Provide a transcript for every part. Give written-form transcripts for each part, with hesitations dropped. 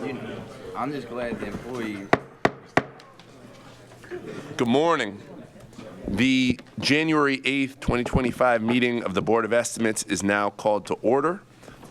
I'm just glad the employees. Good morning. The January 8th, 2025 meeting of the Board of Estimates is now called to order.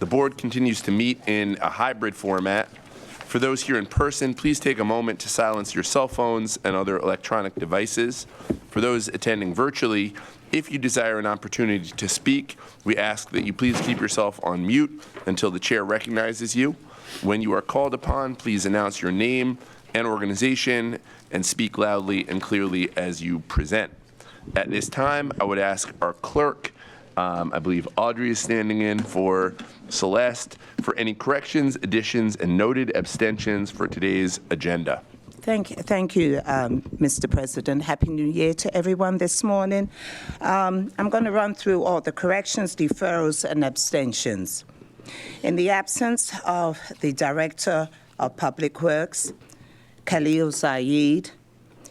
The board continues to meet in a hybrid format. For those here in person, please take a moment to silence your cell phones and other electronic devices. For those attending virtually, if you desire an opportunity to speak, we ask that you please keep yourself on mute until the chair recognizes you. When you are called upon, please announce your name and organization and speak loudly and clearly as you present. At this time, I would ask our clerk, I believe Audrey is standing in for Celeste, for any corrections, additions, and noted abstentions for today's agenda. Thank you, Mr. President. Happy New Year to everyone this morning. I'm going to run through all the corrections, deferrals, and abstentions. In the absence of the Director of Public Works, Khalil Zaid,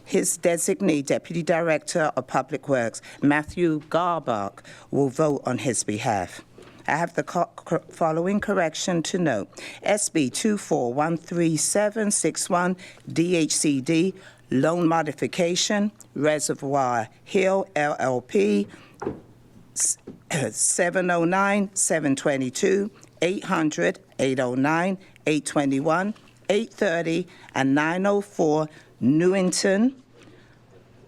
his designee Deputy Director of Public Works, Matthew Garbach, will vote on his behalf. I have the following correction to note. SB 24-13761 DHCD, loan modification, Reservoir Hill LLP, 709-722, 800-809, 821, 830, and 904 Newington,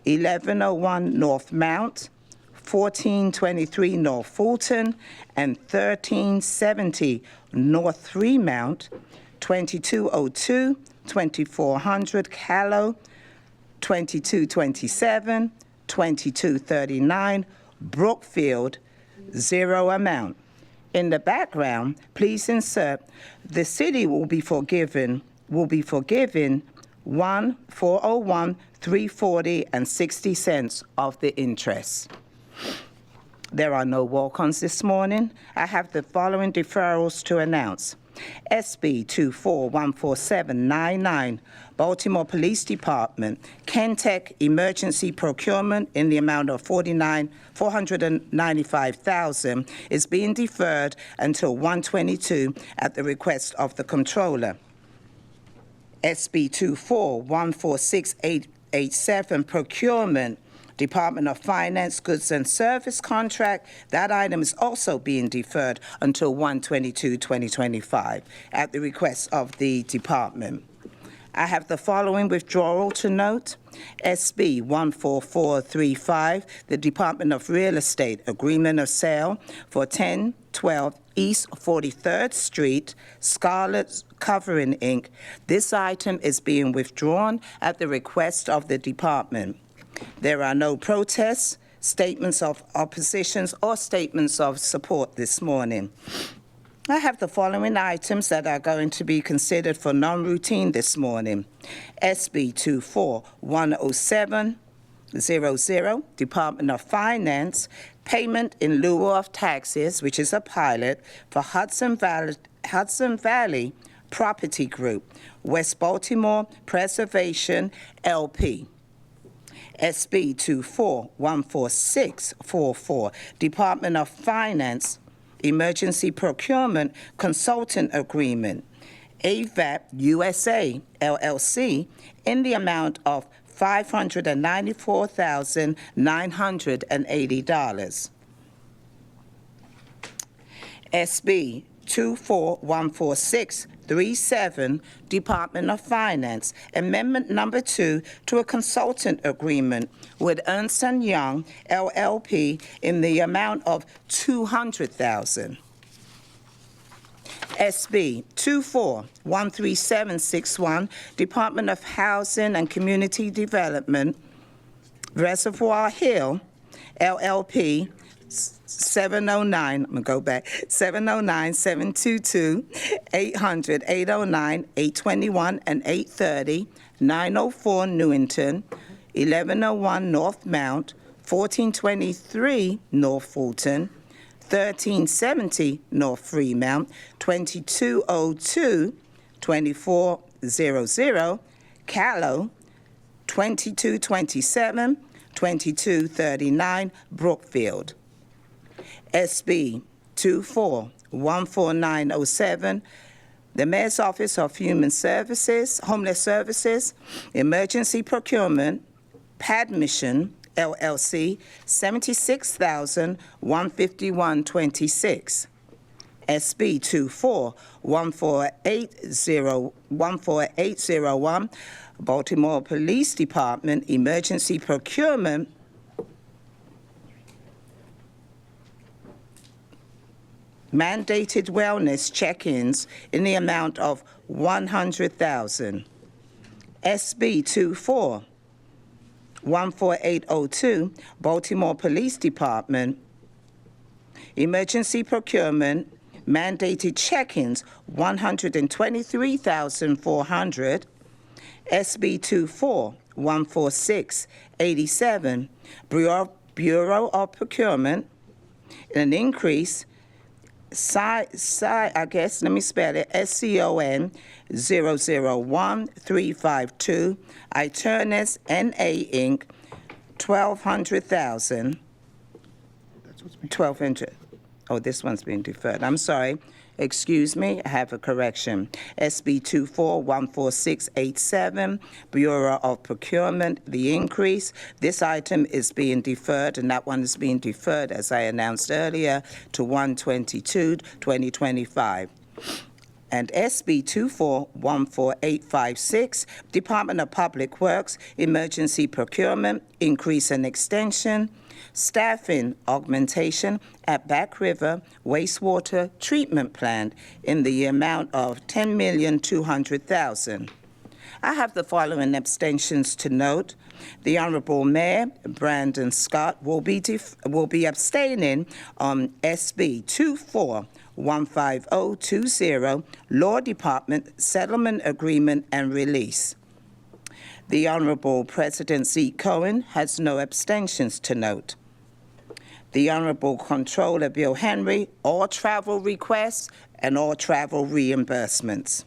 1101 North Mount, 1423 North Fulton, and 1370 North Fremont, 2202, 2400 Callow, 2227, 2239 Brookfield, zero amount. In the background, please insert, the city will be forgiven 1,401, 340 and 60 cents of the interest. There are no walk-ons this morning. I have the following deferrals to announce. SB 24-14799, Baltimore Police Department, Kentech Emergency Procurement in the amount of $495,000 is being deferred until 1/22 at the request of the Comptroller. SB 24-14687, Procurement, Department of Finance, Goods and Service Contract. That item is also being deferred until 1/22/2025 at the request of the department. I have the following withdrawal to note. SB 14435, the Department of Real Estate Agreement of Sale for 1012 East 43rd Street, Scarlet Covering, Inc. This item is being withdrawn at the request of the department. There are no protests, statements of oppositions, or statements of support this morning. I have the following items that are going to be considered for non-routine this morning. SB 24-10700, Department of Finance, payment in lieu of taxes, which is a pilot for Hudson Valley Property Group, West Baltimore Preservation, LP. SB 24-14644, Department of Finance, Emergency Procurement Consultant Agreement, AVAP USA, LLC, in the amount of $594,980. SB 24-14637, Department of Finance, Amendment Number 2 to a consultant agreement with Ernst & Young, LLP, in the amount of $200,000. SB 24-13761, Department of Housing and Community Development, Reservoir Hill, LLP, 709, I'm going to go back, 709-722, 800-809, 821, and 830, 904 Newington, 1101 North Mount, 1423 North Fulton, 1370 North Fremont, 2202, 2400, Callow, 2227, 2239 Brookfield. SB 24-14907, The Mayor's Office of Human Services, Homeless Services, Emergency Procurement, PAD Mission, LLC, $76,151.26. SB 14801, Baltimore Police Department, Emergency Procurement, mandated wellness check-ins in the amount of $100,000. SB 14802, Baltimore Police Department, Emergency Procurement, mandated check-ins, $123,400. SB 14687, Bureau of Procurement, an increase, let me spell it, SCON 001352, Iternus NA Inc., $1,200,000. 1,200. Oh, this one's being deferred. I'm sorry. Excuse me, I have a correction. SB 14687, Bureau of Procurement, the increase. This item is being deferred, and that one is being deferred, as I announced earlier, to 1/22/2025. And SB 14856, Department of Public Works, Emergency Procurement, increase and extension. Staffing augmentation at Back River Wastewater Treatment Plant in the amount of $10,200,000. I have the following abstentions to note. The Honorable Mayor, Brandon Scott, will be abstaining on SB 15020, Law Department Settlement Agreement and Release. The Honorable President Zeke Cohen has no abstentions to note. The Honorable Comptroller Bill Henry, all travel requests and all travel reimbursements.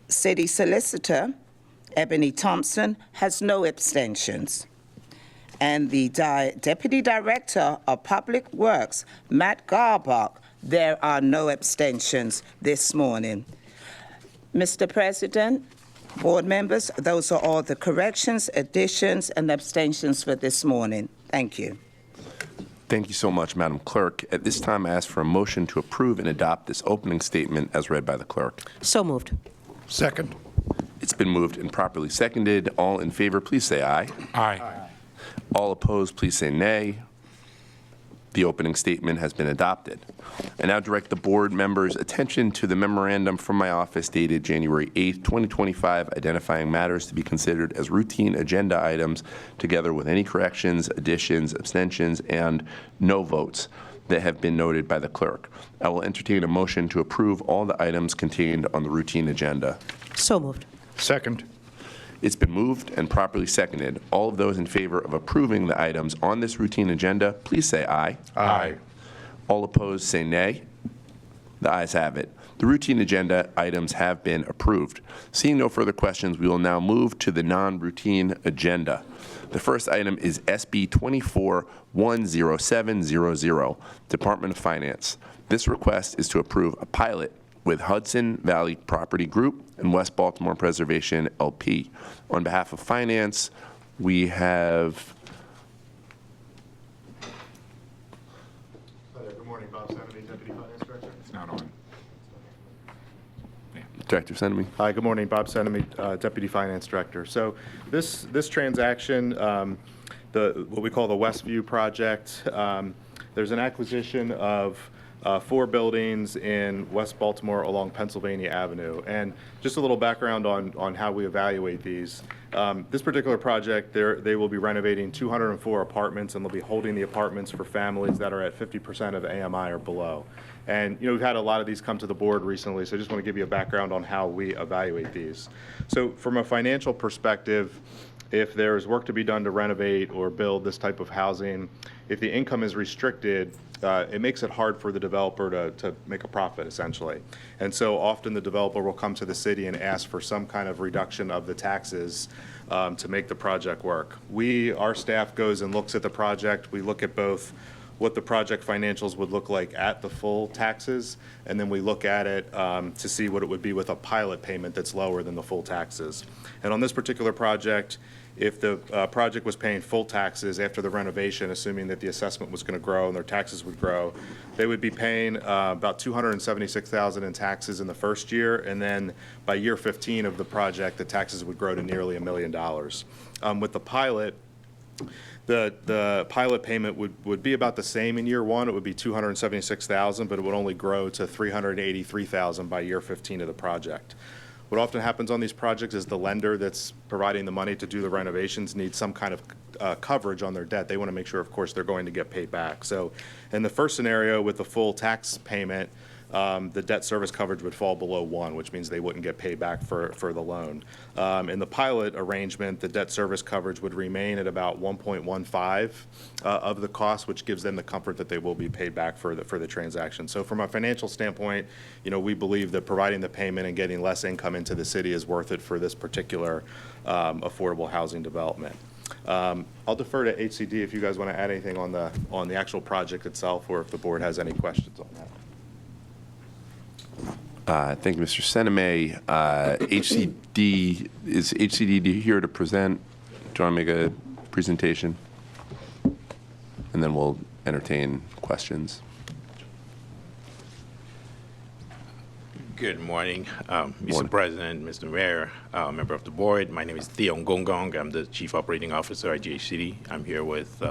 City Solicitor Ebony Thompson has no abstentions. And the Deputy Director of Public Works, Matt Garbach, there are no abstentions this morning. Mr. President, board members, those are all the corrections, additions, and abstentions for this morning. Thank you. Thank you so much, Madam Clerk. At this time, I ask for a motion to approve and adopt this opening statement as read by the clerk. So moved. Second. It's been moved and properly seconded. All in favor, please say aye. Aye. All opposed, please say nay. The opening statement has been adopted. I now direct the board members' attention to the memorandum from my office dated January 8, 2025, identifying matters to be considered as routine agenda items, together with any corrections, additions, abstentions, and no votes that have been noted by the clerk. I will entertain a motion to approve all the items contained on the routine agenda. So moved. Second. It's been moved and properly seconded. All of those in favor of approving the items on this routine agenda, please say aye. Aye. All opposed, say nay. The ayes have it. The routine agenda items have been approved. Seeing no further questions, we will now move to the non-routine agenda. The first item is SB 24-10700, Department of Finance. This request is to approve a pilot with Hudson Valley Property Group and West Baltimore Preservation LP. On behalf of Finance, we have Hi there, good morning, Bob Sanamy, Deputy Finance Director. It's not on. Director Senemy. Hi, good morning, Bob Sanamy, Deputy Finance Director. So this transaction, what we call the Westview project, there's an acquisition of 4 buildings in West Baltimore along Pennsylvania Avenue. And just a little background on how we evaluate these. This particular project, they will be renovating 204 apartments, and they'll be holding the apartments for families that are at 50% of AMI or below. And we've had a lot of these come to the board recently, so I just want to give you a background on how we evaluate these. So from a financial perspective, if there's work to be done to renovate or build this type of housing, if the income is restricted, it makes it hard for the developer to make a profit, essentially. And so often the developer will come to the city and ask for some kind of reduction of the taxes to make the project work. Our staff goes and looks at the project. We look at both what the project financials would look like at the full taxes, and then we look at it to see what it would be with a pilot payment that's lower than the full taxes. And on this particular project, if the project was paying full taxes after the renovation, assuming that the assessment was going to grow and their taxes would grow, they would be paying about $276,000 in taxes in the first year, and then by year 15 of the project, the taxes would grow to nearly $1 million. With the pilot, the pilot payment would be about the same in year one. It would be $276,000, but it would only grow to $383,000 by year 15 of the project. What often happens on these projects is the lender that's providing the money to do the renovations needs some kind of coverage on their debt. They want to make sure, of course, they're going to get paid back. So in the first scenario with the full tax payment, the debt service coverage would fall below 1, which means they wouldn't get paid back for the loan. In the pilot arrangement, the debt service coverage would remain at about 1.15 of the cost, which gives them the comfort that they will be paid back for the transaction. So from a financial standpoint, we believe that providing the payment and getting less income into the city is worth it for this particular affordable housing development. I'll defer to HCD if you guys want to add anything on the actual project itself, or if the board has any questions on that. Thank you, Mr. Seneme. Is HCD here to present? Do you want to make a presentation? And then we'll entertain questions. Good morning, Mr. President, Mr. Mayor, member of the board. My name is Theo Ngongong. I'm the Chief Operating Officer at GHCD. I'm here with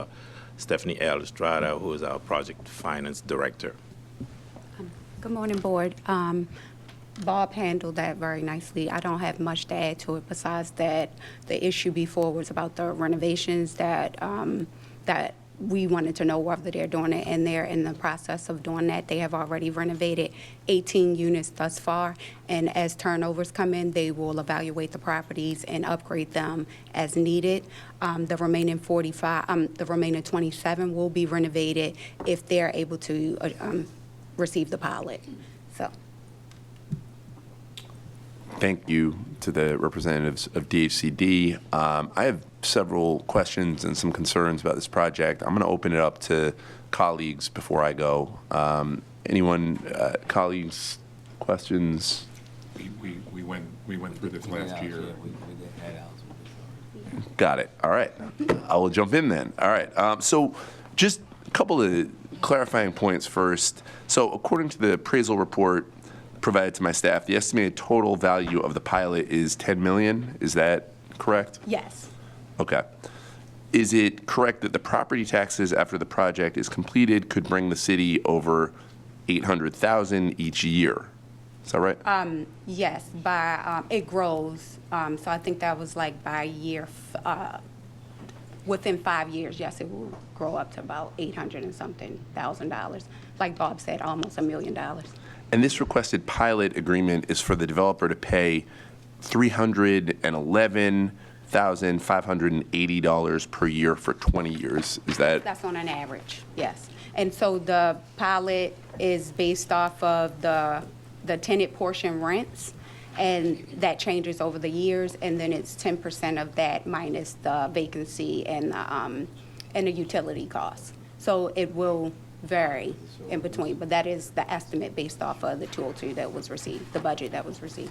Stephanie L. Estrada, who is our Project Finance Director. Good morning, Board. Bob handled that very nicely. I don't have much to add to it besides that the issue before was about the renovations that that we wanted to know whether they're doing it, and they're in the process of doing that. They have already renovated 18 units thus far, and as turnovers come in, they will evaluate the properties and upgrade them as needed. The remaining 27 will be renovated if they're able to receive the pilot. So. Thank you to the representatives of DHCD. I have several questions and some concerns about this project. I'm going to open it up to colleagues before I go. Anyone, colleagues, questions? We went through this last year. Got it. All right. I will jump in then. All right. So just a couple of clarifying points first. So according to the appraisal report provided to my staff, the estimated total value of the pilot is $10 million. Is that correct? Yes. Okay. Is it correct that the property taxes after the project is completed could bring the city over $800,000 each year? Is that right? Yes, by it grows. So I think that was like by year, within 5 years, yes, it will grow up to about $800 and something thousand. Like Bob said, almost $1 million. And this requested pilot agreement is for the developer to pay $311,580 per year for 20 years. Is that? That's on an average, yes. And so the pilot is based off of the tenant portion rents, and that changes over the years, and then it's 10% of that minus the vacancy and the utility costs. So it will vary in between, but that is the estimate based off of the 202 that was received, the budget that was received.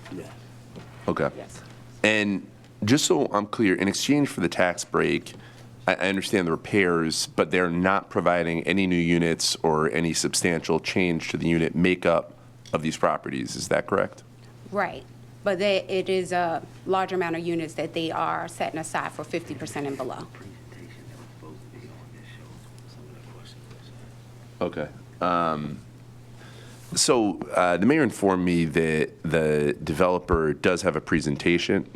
Okay. Yes. And just so I'm clear, in exchange for the tax break, I understand the repairs, but they're not providing any new units or any substantial change to the unit makeup of these properties. Is that correct? Right. But it is a large amount of units that they are setting aside for 50% and below. Okay. So the mayor informed me that the developer does have a presentation.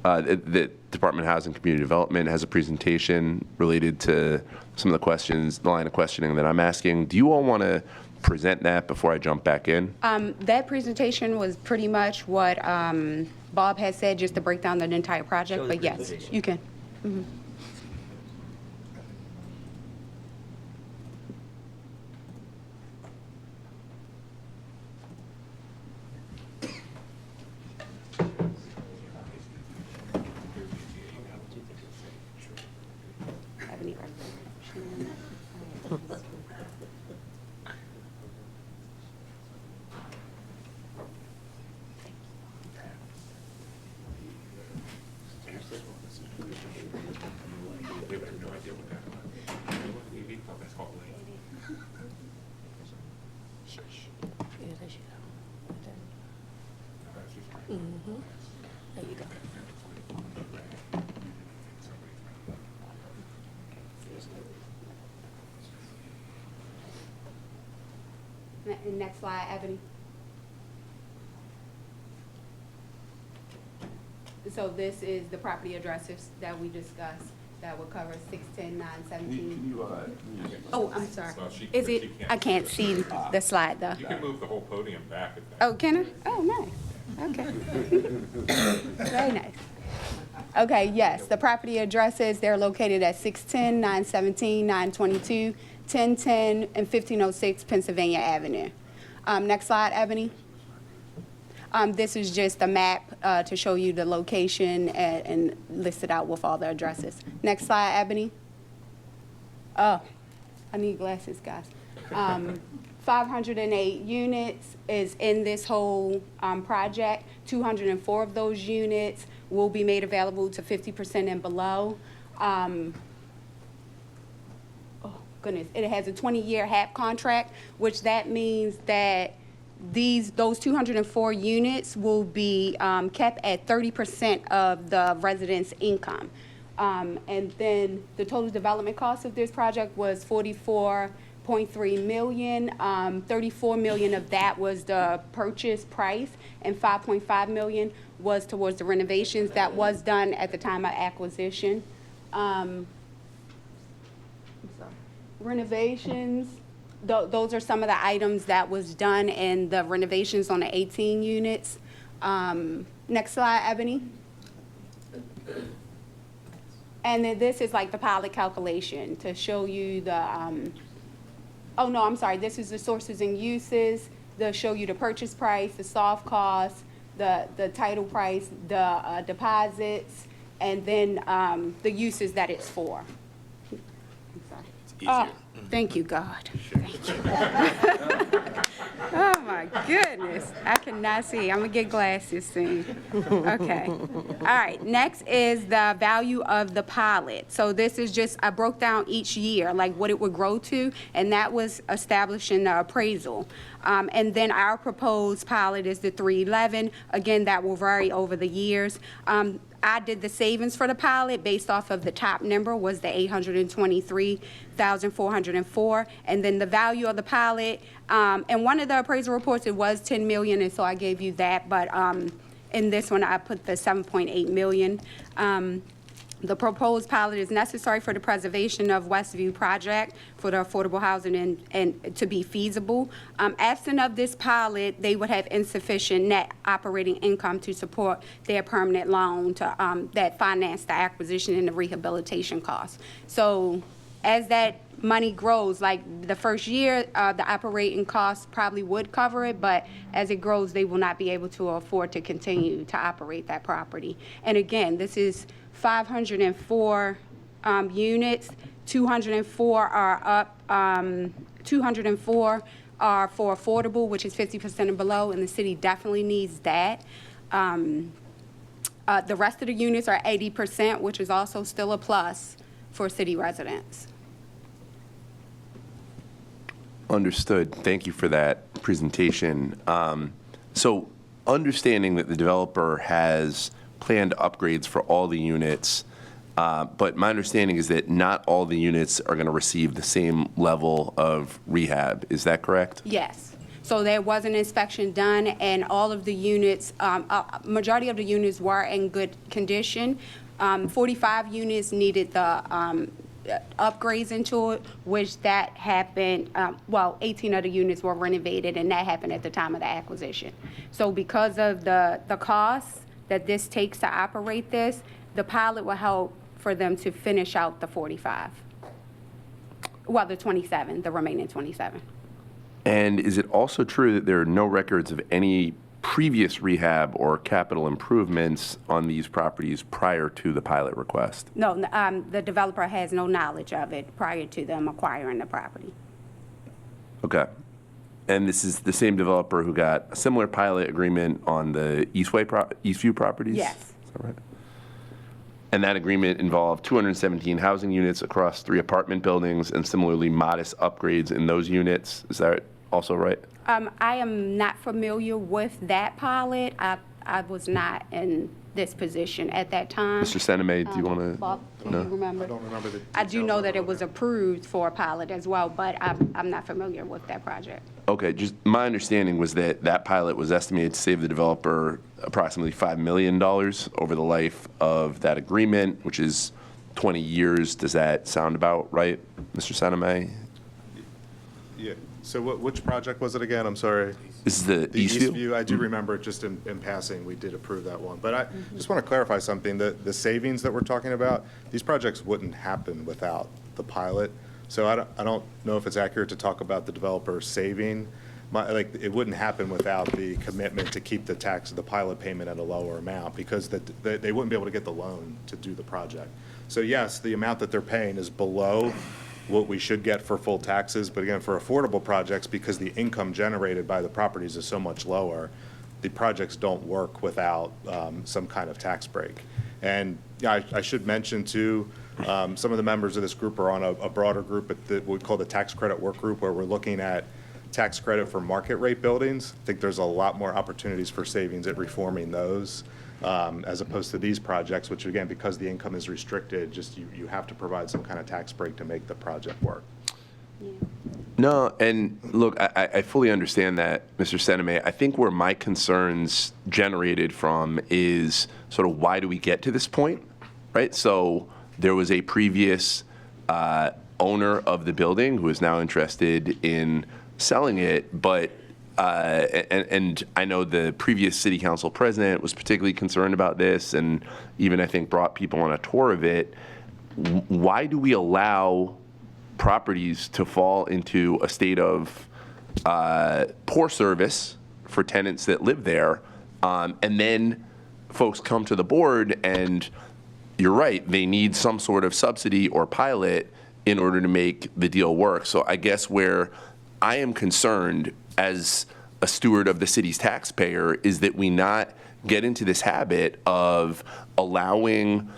The Department of Housing and Community Development has a presentation related to some of the questions, the line of questioning that I'm asking. Do you all want to present that before I jump back in? That presentation was pretty much what Bob had said, just to break down the entire project, but yes, you can. Mm-hmm. Have any There you go. Next slide, Ebony. So this is the property addresses that we discussed that would cover 610, 917. Oh, I'm sorry. So she- Is she it, can't I can't see the slide though. You can move the whole podium back if that. Oh, can I? Oh, nice. Okay. Very nice. Okay, yes, the property addresses, they're located at 610, 917, 922, 1010, and 1506 Pennsylvania Avenue. Next slide, Ebony. This is just a map to show you the location and list it out with all the addresses. Next slide, Ebony. Oh, I need glasses, guys. 508 units is in this whole project. 204 of those units will be made available to 50% and below. Oh, goodness, it has a 20-year HAP contract, which that means that those 204 units will be kept at 30% of the residents' income. And then the total development cost of this project was $44.3 million. $34 million of that was the purchase price, and $5.5 million was towards the renovations that was done at the time of acquisition. I'm sorry. Renovations. Those are some of the items that was done in the renovations on the 18 units. Next slide, Ebony. And then this is like the pilot calculation to show you the, oh no, I'm sorry, this is the sources and uses, to show you the purchase price, the soft cost, the title price, the deposits, and then the uses that it's for. I'm sorry. Easier. Thank you, God. Thank you. Oh, my goodness. I cannot see. I'm going to get glasses soon. Okay. All right. Next is the value of the pilot. So this is just, I broke down each year, like what it would grow to, and that was established in the appraisal. And then our proposed pilot is the 311. Again, that will vary over the years. I did the savings for the pilot based off of the top number was the $823,404, and then the value of the pilot. And one of the appraisal reports, it was $10 million, and so I gave you that. But in this one, I put the $7.8 million. The proposed pilot is necessary for the preservation of Westview project for the affordable housing and to be feasible. Absent of this pilot, they would have insufficient net operating income to support their permanent loan to, that finance the acquisition and the rehabilitation costs. So as that money grows, like the first year, the operating costs probably would cover it, but as it grows, they will not be able to afford to continue to operate that property. And again, this is 504 units, 204 are up, 204 are for affordable, which is 50% and below, and the city definitely needs that. The rest of the units are 80%, which is also still a plus for city residents. Understood. Thank you for that presentation. So understanding that the developer has planned upgrades for all the units, but my understanding is that not all the units are going to receive the same level of rehab. Is that correct? Yes. So there was an inspection done, and all of the units, majority of the units were in good condition. 45 units needed the upgrades into it, which that happened, 18 of the units were renovated, and that happened at the time of the acquisition. So because of the costs that this takes to operate this, the pilot will help for them to finish out the 45. Well, the 27, the remaining 27. And is it also true that there are no records of any previous rehab or capital improvements on these properties prior to the pilot request? No, the developer has no knowledge of it prior to them acquiring the property. Okay. And this is the same developer who got a similar pilot agreement on the Eastview properties? Yes. Is that right? And that agreement involved 217 housing units across 3 apartment buildings and similarly modest upgrades in those units. Is that also right? I am not familiar with that pilot. I I was not in this position at that time. Mr. Seneme, do you want to? Bob, do you remember? I don't remember the I do details know of that it. it was approved for a pilot as well, but I'm not familiar with that project. Okay, just my understanding was that that pilot was estimated to save the developer approximately $5 million over the life of that agreement, which is 20 years. Does that sound about right, Mr. Seneme? Yeah, so which project was it again? I'm sorry. This is the The Eastview? Eastview, I do remember just in passing, we did approve that one. But I just want to clarify something, the savings that we're talking about, these projects wouldn't happen without the pilot. So I don't know if it's accurate to talk about the developer saving. It wouldn't happen without the commitment to keep the pilot payment at a lower amount, because they wouldn't be able to get the loan to do the project. So yes, the amount that they're paying is below what we should get for full taxes, but again, for affordable projects, because the income generated by the properties is so much lower, the projects don't work without some kind of tax break. And yeah, I should mention too, some of the members of this group are on a broader group that we call the tax credit work group, where we're looking at tax credit for market rate buildings. I think there's a lot more opportunities for savings at reforming those, as opposed to these projects, which again, because the income is restricted, just you have to provide some kind of tax break to make the project work. No, and look, I fully understand that, Mr. Seneme. I think where my concerns generated from is sort of why do we get to this point, right? So there was a previous owner of the building who is now interested in selling it, but and I know the previous city council president was particularly concerned about this, and even I think brought people on a tour of it. Why do we allow properties to fall into a state of poor service for tenants that live there, and then folks come to the board and you're right, they need some sort of subsidy or pilot in order to make the deal work. So I guess where I am concerned as a steward of the city's taxpayer is that we not get into this habit of allowing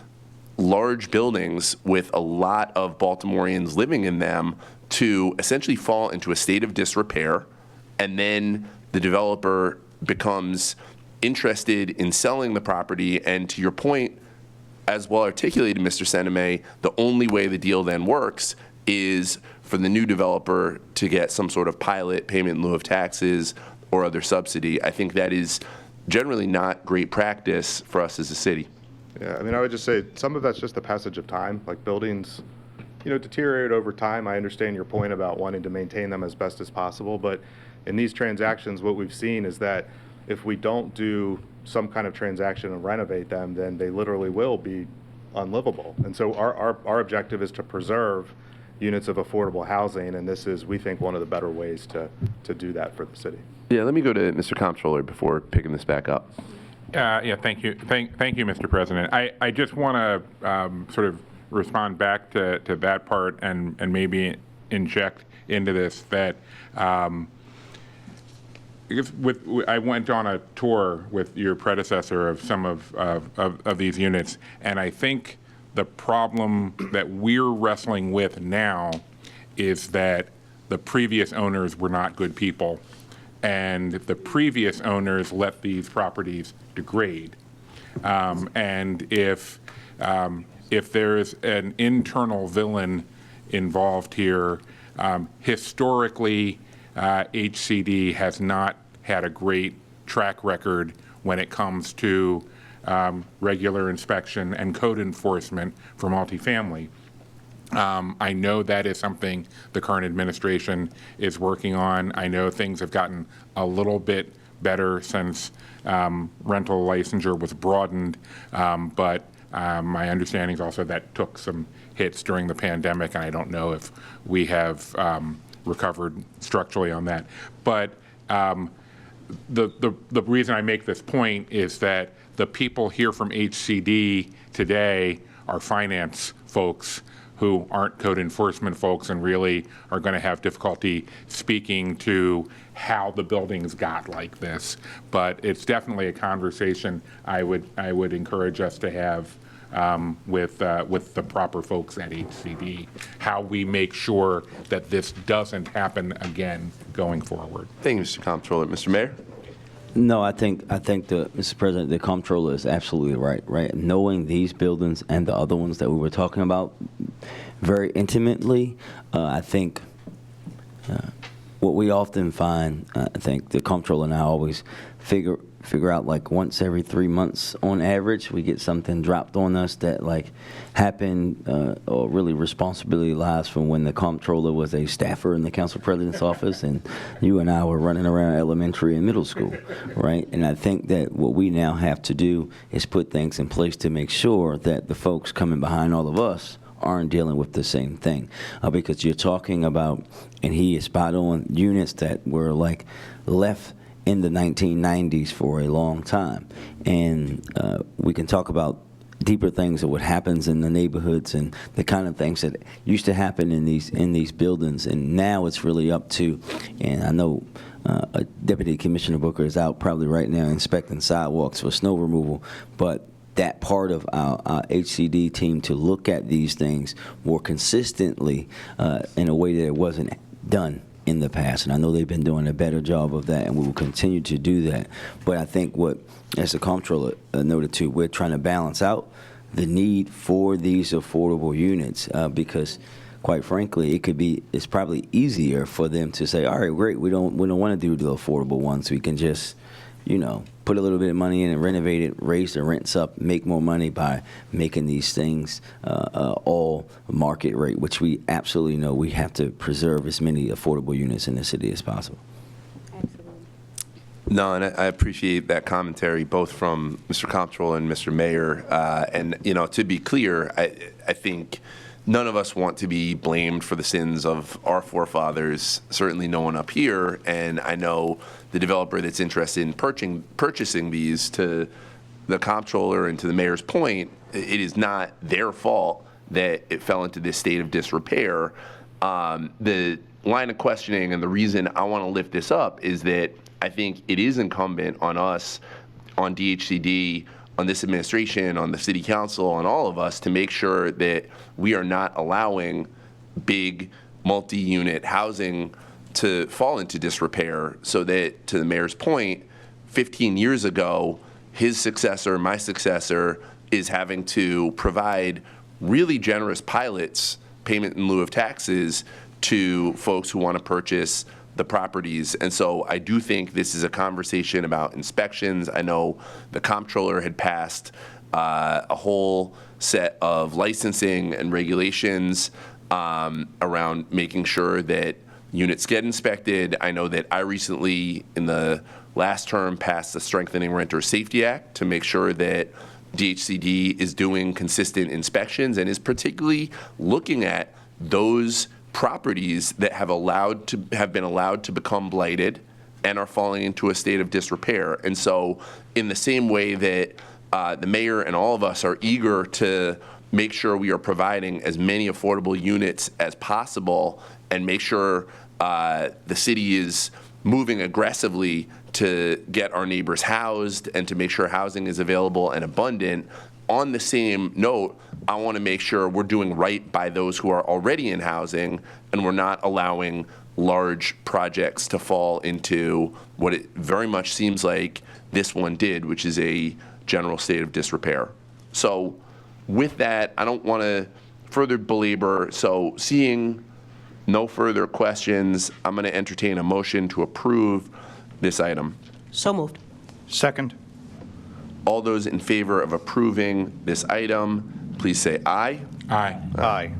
large buildings with a lot of Baltimoreans living in them to essentially fall into a state of disrepair, and then the developer becomes interested in selling the property. And to your point, as well articulated, Mr. Seneme, the only way the deal then works is for the new developer to get some sort of pilot payment in lieu of taxes or other subsidy. I think that is generally not great practice for us as a city. Yeah, I mean, I would just say some of that's just the passage of time. Like buildings, deteriorate over time. I understand your point about wanting to maintain them as best as possible, but in these transactions, what we've seen is that if we don't do some kind of transaction and renovate them, then they literally will be unlivable. And so our objective is to preserve units of affordable housing, and this is, we think, one of the better ways to do that for the city. Yeah, let me go to Mr. Comptroller before picking this back up. Yeah, thank you. Thank you, Mr. President. I just want to sort of respond back to that part and maybe inject into this that I went on a tour with your predecessor of some of these units, and I think the problem that we're wrestling with now is that the previous owners were not good people, and the previous owners let these properties degrade. And if there's an internal villain involved here, historically, HCD has not had a great track record when it comes to regular inspection and code enforcement for multifamily. I know that is something the current administration is working on. I know things have gotten a little bit better since rental licensure was broadened, but my understanding is also that took some hits during the pandemic, and I don't know if we have recovered structurally on that. But the reason I make this point is that the people here from HCD today are finance folks who aren't code enforcement folks and really are going to have difficulty speaking to how the buildings got like this. But it's definitely a conversation I would encourage us to have with the proper folks at HCD, how we make sure that this doesn't happen again going forward. Thank you, Mr. Comptroller. Mr. Mayor? No, I think Mr. President, the comptroller is absolutely right. Knowing these buildings and the other ones that we were talking about very intimately, I think what we often find, I think the comptroller and I always figure out, like, once every 3 months on average, we get something dropped on us that, like, happened, or really responsibility lies from when the comptroller was a staffer in the council president's office and you and I were running around elementary and middle school, right? And I think that what we now have to do is put things in place to make sure that the folks coming behind all of us aren't dealing with the same thing, because you're talking about, and he is spot on, units that were, like, left in the 1990s for a long time. And we can talk about deeper things of what happens in the neighborhoods and the kind of things that used to happen in these buildings. And now it's really up to, and I know Deputy Commissioner Booker is out probably right now inspecting sidewalks for snow removal, but that part of our HCD team to look at these things more consistently in a way that it wasn't done in the past. And I know they've been doing a better job of that, and we will continue to do that. But I think what, as the comptroller noted too, we're trying to balance out the need for these affordable units because, quite frankly, it's probably easier for them to say, all right, great, we don't want to do the affordable ones. We can just, put a little bit of money in and renovate it, raise the rents up, make more money by making these things all market rate, which we absolutely know we have to preserve as many affordable units in the city as possible. Absolutely. No, and I appreciate that commentary, both from Mr. Comptroller and Mr. Mayor. And, to be clear, I think none of us want to be blamed for the sins of our forefathers, certainly no one up here. And I know the developer that's interested in purchasing these, to the comptroller and to the mayor's point, it is not their fault that it fell into this state of disrepair. The line of questioning and the reason I want to lift this up is that I think it is incumbent on us, on DHCD, on this administration, on the city council, on all of us to make sure that we are not allowing big multi-unit housing to fall into disrepair, so that, to the mayor's point, 15 years ago, his successor, my successor, is having to provide really generous pilots, payment in lieu of taxes, to folks who want to purchase the properties. And so I do think this is a conversation about inspections. I know the comptroller had passed a whole set of licensing and regulations around making sure that units get inspected. I know that I recently, in the last term, passed the Strengthening Renter Safety Act to make sure that DHCD is doing consistent inspections and is particularly looking at those properties that have been allowed to become blighted and are falling into a state of disrepair. And so, in the same way that the mayor and all of us are eager to make sure we are providing as many affordable units as possible and make sure the city is moving aggressively to get our neighbors housed and to make sure housing is available and abundant, on the same note, I want to make sure we're doing right by those who are already in housing and we're not allowing large projects to fall into what it very much seems like this one did, which is a general state of disrepair. So with that, I don't want to further belabor. So seeing no further questions, I'm going to entertain a motion to approve this item. So moved. Second. All those in favor of approving this item, please say aye. Aye. Aye.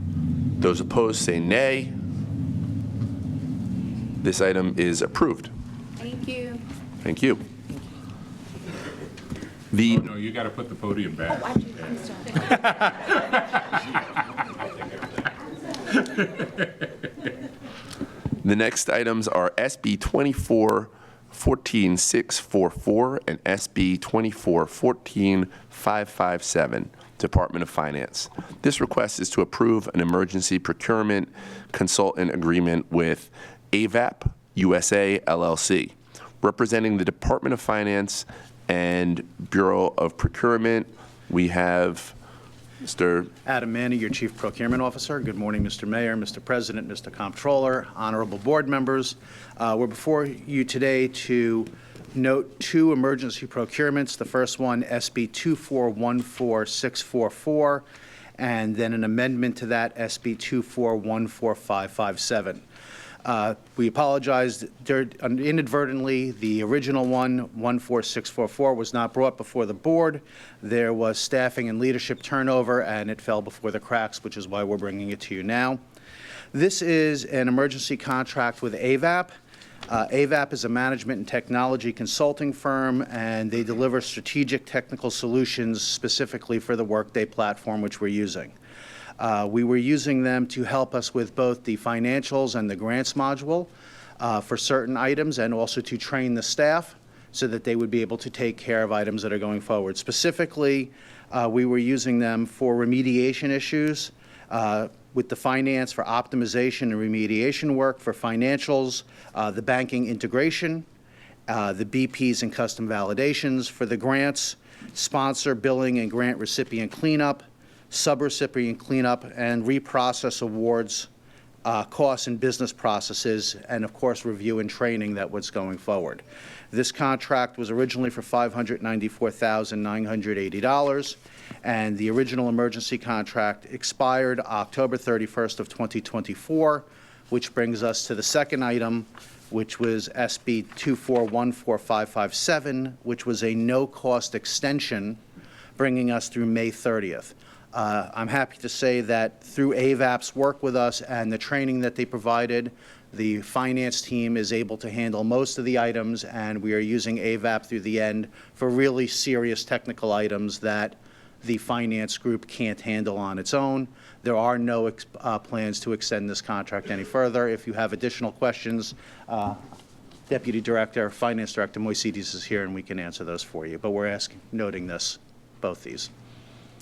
Those opposed say nay. This item is approved. Thank you. Thank you. The No, you got to put the podium back. I'm sorry. The next items are SB 24-14-644 and SB 24-14-557, Department of Finance. This request is to approve an emergency procurement consultant agreement with AVAP USA LLC. Representing the Department of Finance and Bureau of Procurement, we have Mr. Adam Manny, your Chief Procurement Officer. Good morning, Mr. Mayor, Mr. President, Mr. Comptroller, honorable board members. We're before you today to note 2 emergency procurements. The first one, SB 2414644, and then an amendment to that, SB 2414557. We apologize. Inadvertently, the original one, 14644, was not brought before the board. There was staffing and leadership turnover, and it fell before the cracks, which is why we're bringing it to you now. This is an emergency contract with AVAP. AVAP is a management and technology consulting firm, and they deliver strategic technical solutions specifically for the Workday platform, which we're using. We were using them to help us with both the financials and the grants module for certain items, and also to train the staff so that they would be able to take care of items that are going forward. Specifically, we were using them for remediation issues, with the finance for optimization and remediation work, for financials, the banking integration, the BPs and custom validations, for the grants, sponsor billing and grant recipient cleanup, subrecipient cleanup, and reprocess awards, costs and business processes, and of course review and training that was going forward. This contract was originally for $594,980, and the original emergency contract expired October 31st of 2024, which brings us to the second item, which was SB 2414557, which was a no-cost extension, bringing us through May 30th. I'm happy to say that through AVAP's work with us and the training that they provided, the finance team is able to handle most of the items, and we are using AVAP through the end for really serious technical items that the finance group can't handle on its own. There are no plans to extend this contract any further. If you have additional questions, Deputy Director, Finance Director Moisides is here, and we can answer those for you. But we're noting this, both these.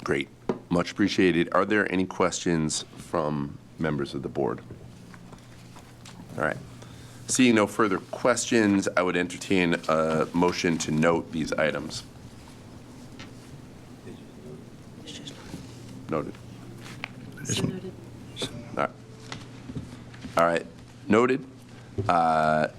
Great. Much appreciated. Are there any questions from members of the board? All right. Seeing no further questions, I would entertain a motion to note these items. Noted. All right. All right. Noted. The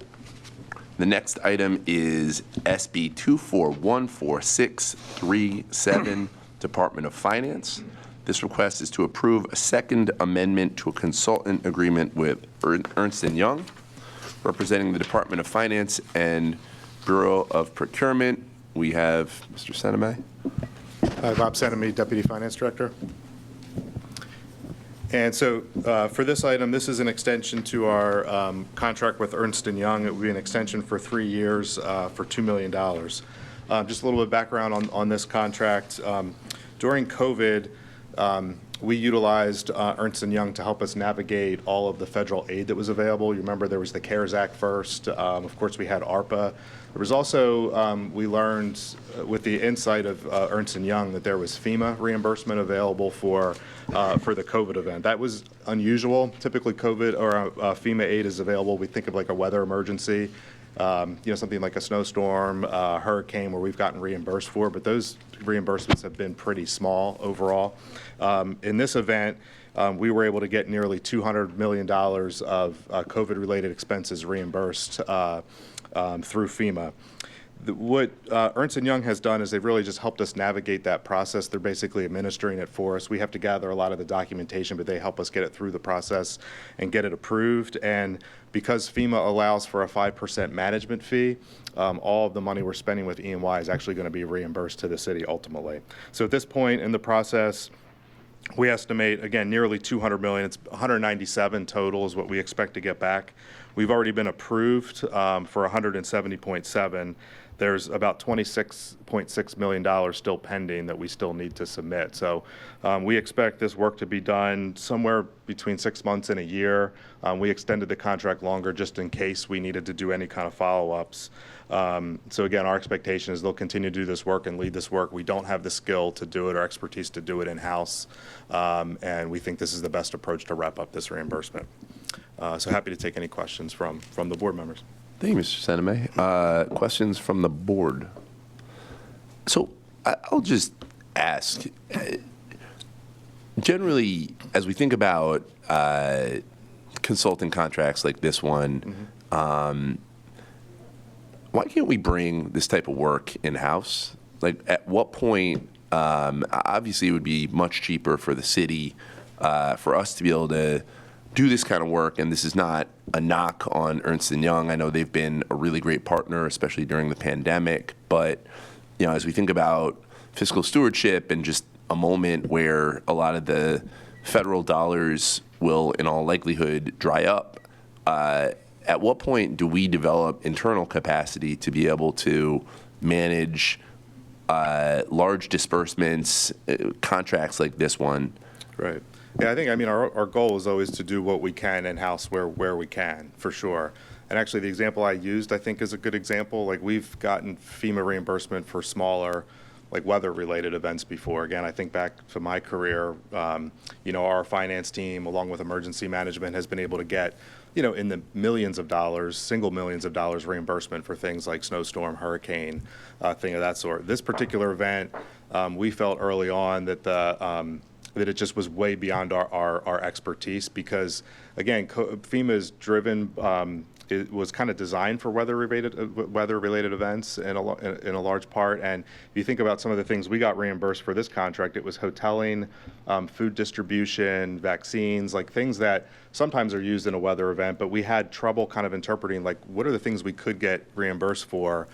next item is SB 2414637, Department of Finance. This request is to approve a second amendment to a consultant agreement with Ernst & Young, representing the Department of Finance and Bureau of Procurement. We have Mr. Seneme. Hi, Bob Seneme, Deputy Finance Director. And so for this item, this is an extension to our contract with Ernst & Young. It would be an extension for 3 years for $2 million. Just a little bit of background on this contract. During COVID, we utilized Ernst & Young to help us navigate all of the federal aid that was available. You remember there was the CARES Act first. Of course, we had ARPA. There was also, we learned with the insight of Ernst & Young that there was FEMA reimbursement available for the COVID event. That was unusual. Typically, COVID or FEMA aid is available. We think of like a weather emergency, something like a snowstorm, hurricane, where we've gotten reimbursed for, but those reimbursements have been pretty small overall. In this event, we were able to get nearly $200 million of COVID-related expenses reimbursed through FEMA. What Ernst & Young has done is they've really just helped us navigate that process. They're basically administering it for us. We have to gather a lot of the documentation, but they help us get it through the process and get it approved. And because FEMA allows for a 5% management fee, all of the money we're spending with E&Y is actually going to be reimbursed to the city ultimately. So at this point in the process, we estimate, again, nearly $200 million. It's 197 total is what we expect to get back. We've already been approved for 170.7. There's about $26.6 million still pending that we still need to submit. So we expect this work to be done somewhere between 6 months and a year. We extended the contract longer just in case we needed to do any kind of follow-ups. So again, our expectation is they'll continue to do this work and lead this work. We don't have the skill to do it or expertise to do it in-house, and we think this is the best approach to wrap up this reimbursement. So happy to take any questions from the board members. Thank you, Mr. Seneme. Questions from the board? So I'll just ask, Generally, as we think about consulting contracts like this one, why can't we bring this type of work in-house? Like, at what point, obviously it would be much cheaper for the city, for us to be able to do this kind of work, and this is not a knock on Ernst & Young. I know they've been a really great partner, especially during the pandemic, but, you know, as we think about fiscal stewardship and just a moment where a lot of the federal dollars will, in all likelihood, dry up, at what point do we develop internal capacity to be able to manage large disbursements, contracts like this one? Right. Yeah, I mean, our goal is always to do what we can in-house where we can, for sure. And actually, the example I used, I think, is a good example. Like, we've gotten FEMA reimbursement for smaller, like, weather-related events before. Again, I think back to my career, you know, our finance team, along with emergency management, has been able to get, you know, in the millions of dollars, single millions of dollars reimbursement for things like snowstorm, hurricane, thing of that sort. This particular event, we felt early on that that it just was way beyond our expertise because, again, FEMA is driven, it was kind of designed for weather-related events in a large part. And if you think about some of the things we got reimbursed for this contract, it was hoteling, food distribution, vaccines, like things that sometimes are used in a weather event, but we had trouble kind of interpreting, like, what are the things we could get reimbursed for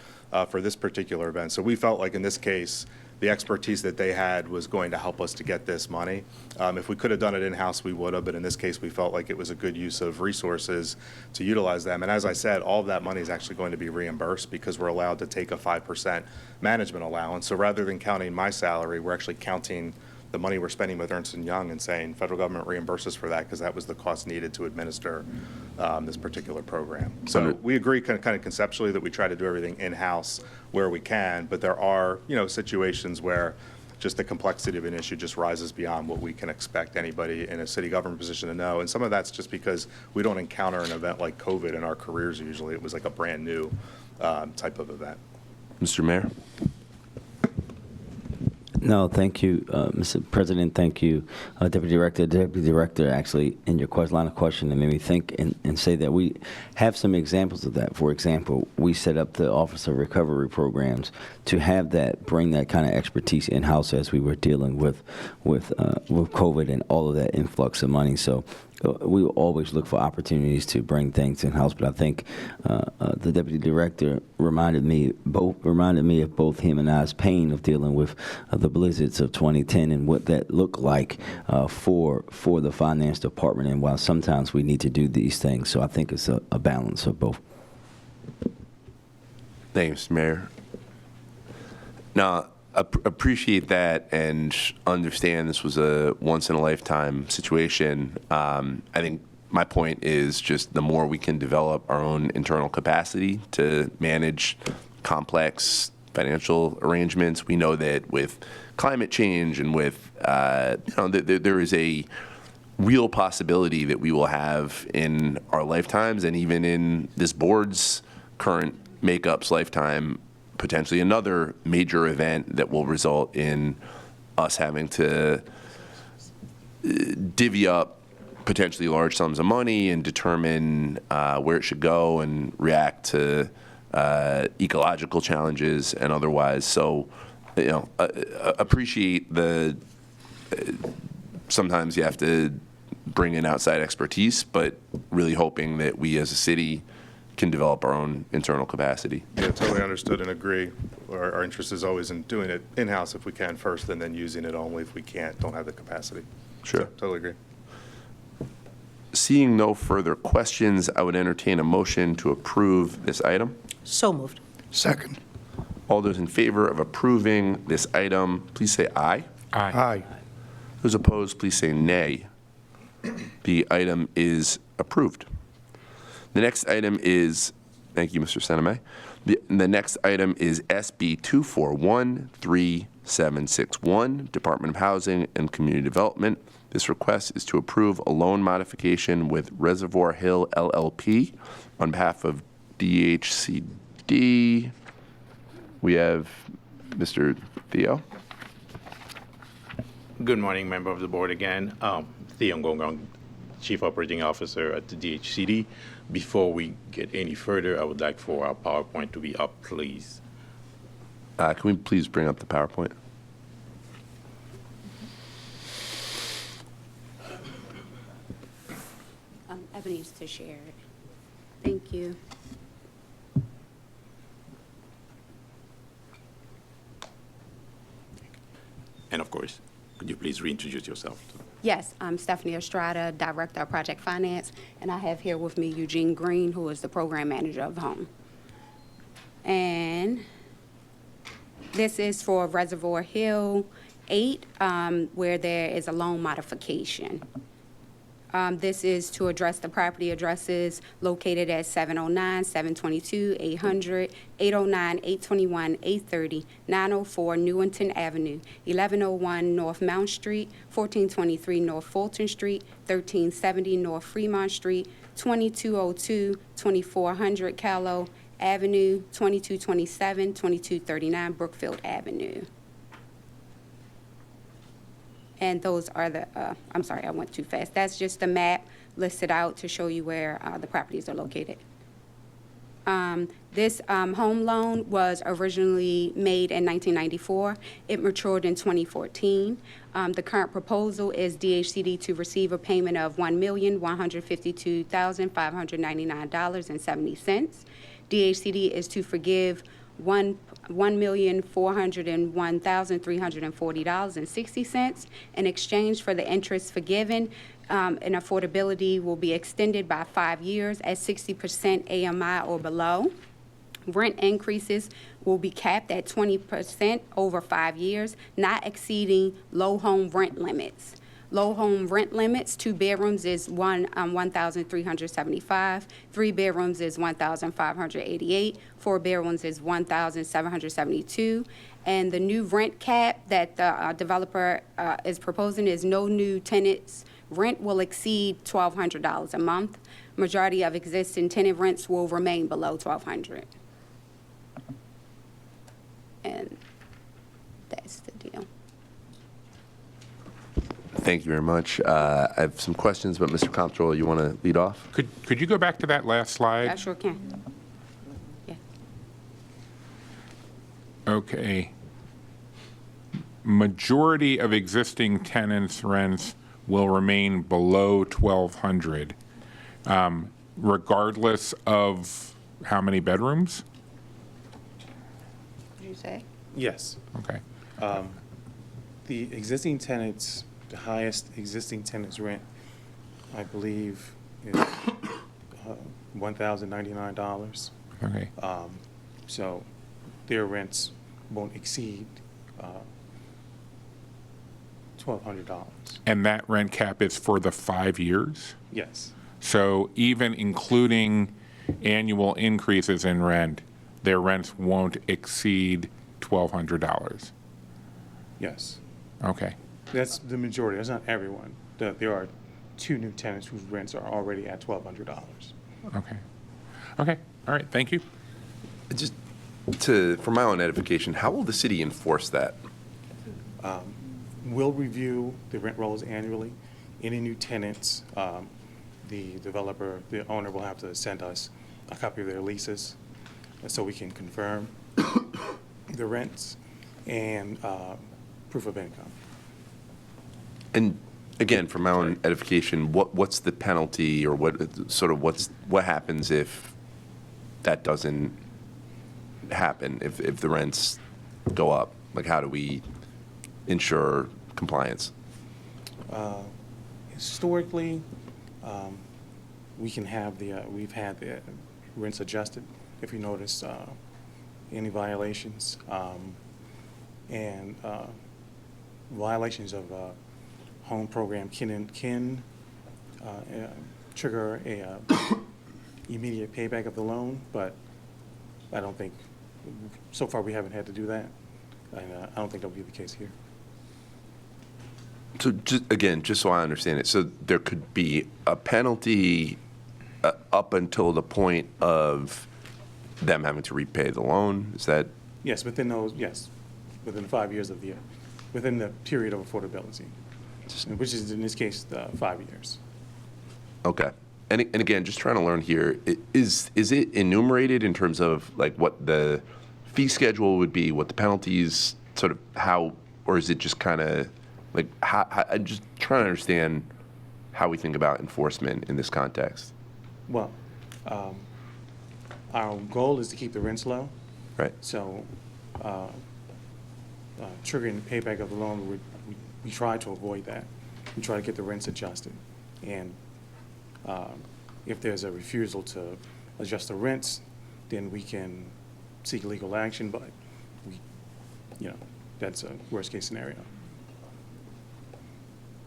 this particular event. So we felt like in this case, the expertise that they had was going to help us to get this money. If we could have done it in-house, we would have, but in this case, we felt like it was a good use of resources to utilize them. And as I said, all of that money is actually going to be reimbursed because we're allowed to take a 5% management allowance. So rather than counting my salary, we're actually counting the money we're spending with Ernst & Young and saying federal government reimburses for that because that was the cost needed to administer this particular program. So we agree kind of conceptually that we try to do everything in-house where we can, but there are, you know, situations where just the complexity of an issue just rises beyond what we can expect anybody in a city government position to know. And some of that's just because we don't encounter an event like COVID in our careers usually. It was like a brand new type of event. Mr. Mayor? No, thank you, Mr. President. Thank you, Deputy Director. Deputy Director, actually, in your line of question, it made me think and say that we have some examples of that. For example, we set up the Office of Recovery programs to have that, bring that kind of expertise in-house as we were dealing with COVID and all of that influx of money. So we will always look for opportunities to bring things in-house, but I think the Deputy Director reminded me of both him and I's pain of dealing with the blizzards of 2010 and what that looked like for the Finance Department, and while sometimes we need to do these things. So I think it's a balance of both. Thanks, Mayor. Now, appreciate that and understand this was a once-in-a-lifetime situation. I think my point is just the more we can develop our own internal capacity to manage complex financial arrangements. We know that with climate change and with, there is a real possibility that we will have in our lifetimes and even in this board's current makeup's lifetime, potentially another major event that will result in us having to divvy up potentially large sums of money and determine where it should go and react to ecological challenges and otherwise. So, appreciate the, sometimes you have to bring in outside expertise, but really hoping that we as a city can develop our own internal capacity. Yeah, totally understood and agree. Our interest is always in doing it in-house if we can first, and then using it only if we don't have the capacity. Sure. So, totally agree. Seeing no further questions, I would entertain a motion to approve this item. So moved. Second. All those in favor of approving this item, please say aye. Aye. Those opposed, please say nay. The item is approved. The next item is, thank you, Mr. Seneme. The next item is SB 2413761, Department of Housing and Community Development. This request is to approve a loan modification with Reservoir Hill LLP on behalf of DHCD. We have Mr. Theo. Good morning, member of the board again. Theo Ngongong, Chief Operating Officer at the DHCD. Before we get any further, I would like for our PowerPoint to be up, please. Can we please bring up the PowerPoint? Ebony needs to share it. Thank you. And of course, could you please reintroduce yourself? Yes, I'm Stephanie Estrada, Director of Project Finance, and I have here with me Eugene Green, who is the Program Manager of Home. And this is for Reservoir Hill 8, where there is a loan modification. This is to address the property addresses located at 709, 722, 800, 809, 821, 830, 904 Newington Avenue, 1101 North Mount Street, 1423 North Fulton Street, 1370 North Fremont Street, 2202, 2400 Callow Avenue, 2227, 2239 Brookfield Avenue. And those are the, I'm sorry, I went too fast. That's just the map listed out to show you where the properties are located. This home loan was originally made in 1994. It matured in 2014. The current proposal is DHCD to receive a payment of $1,152,599.70. DHCD is to forgive $1,401,340.60. In exchange for the interest forgiven, and affordability will be extended by 5 years at 60% AMI or below. Rent increases will be capped at 20% over 5 years, not exceeding low home rent limits. Low home rent limits, 2 bedrooms is $1,375, 3 bedrooms is $1,588, 4 bedrooms is $1,772. And the new rent cap that the developer is proposing is no new tenants' rent will exceed $1,200 a month. Majority of existing tenant rents will remain below $1,200. And that's the deal. Thank you very much. I have some questions, but Mr. Comptroller, you want to lead off? Could you go back to that last slide? I sure can. Yeah. Okay. Majority of existing tenants' rents will remain below $1,200, regardless of how many bedrooms? What did you say? Yes. Okay. The existing tenants, the highest existing tenants rent, I believe, is $1,099. Okay. So their rents won't exceed $1,200. And that rent cap is for the 5 years? Yes. So even including annual increases in rent, their rents won't exceed $1,200? Yes. Okay. That's the majority. That's not everyone. There are 2 new tenants whose rents are already at $1,200. Okay. Okay. All right. Thank you. Just for my own edification, how will the city enforce that? We'll review the rent rolls annually. Any new tenants, the developer, the owner will have to send us a copy of their leases so we can confirm the rents and proof of income. And again, for my own edification, what's the penalty, or what happens if that doesn't happen, if the rents go up? Like, how do we ensure compliance? Historically, we've had the rents adjusted if you notice any violations, and violations of home program can trigger a immediate payback of the loan, but I don't think, so far we haven't had to do that, and I don't think that'll be the case here. So just so I understand it, so there could be a penalty up until the point of them having to repay the loan? Is that? Yes, within 5 years of the within the period of affordability, which is in this case 5 years. Okay. And again, just trying to learn here, is it enumerated in terms of like what the fee schedule would be, what the penalties, sort of how, or is it just kind of like, how, I'm just trying to understand how we think about enforcement in this context. Well, our goal is to keep the rents low. Right. So triggering the payback of the loan, we try to avoid that. We try to get the rents adjusted. And if there's a refusal to adjust the rents, then we can seek legal action, but that's a worst case scenario.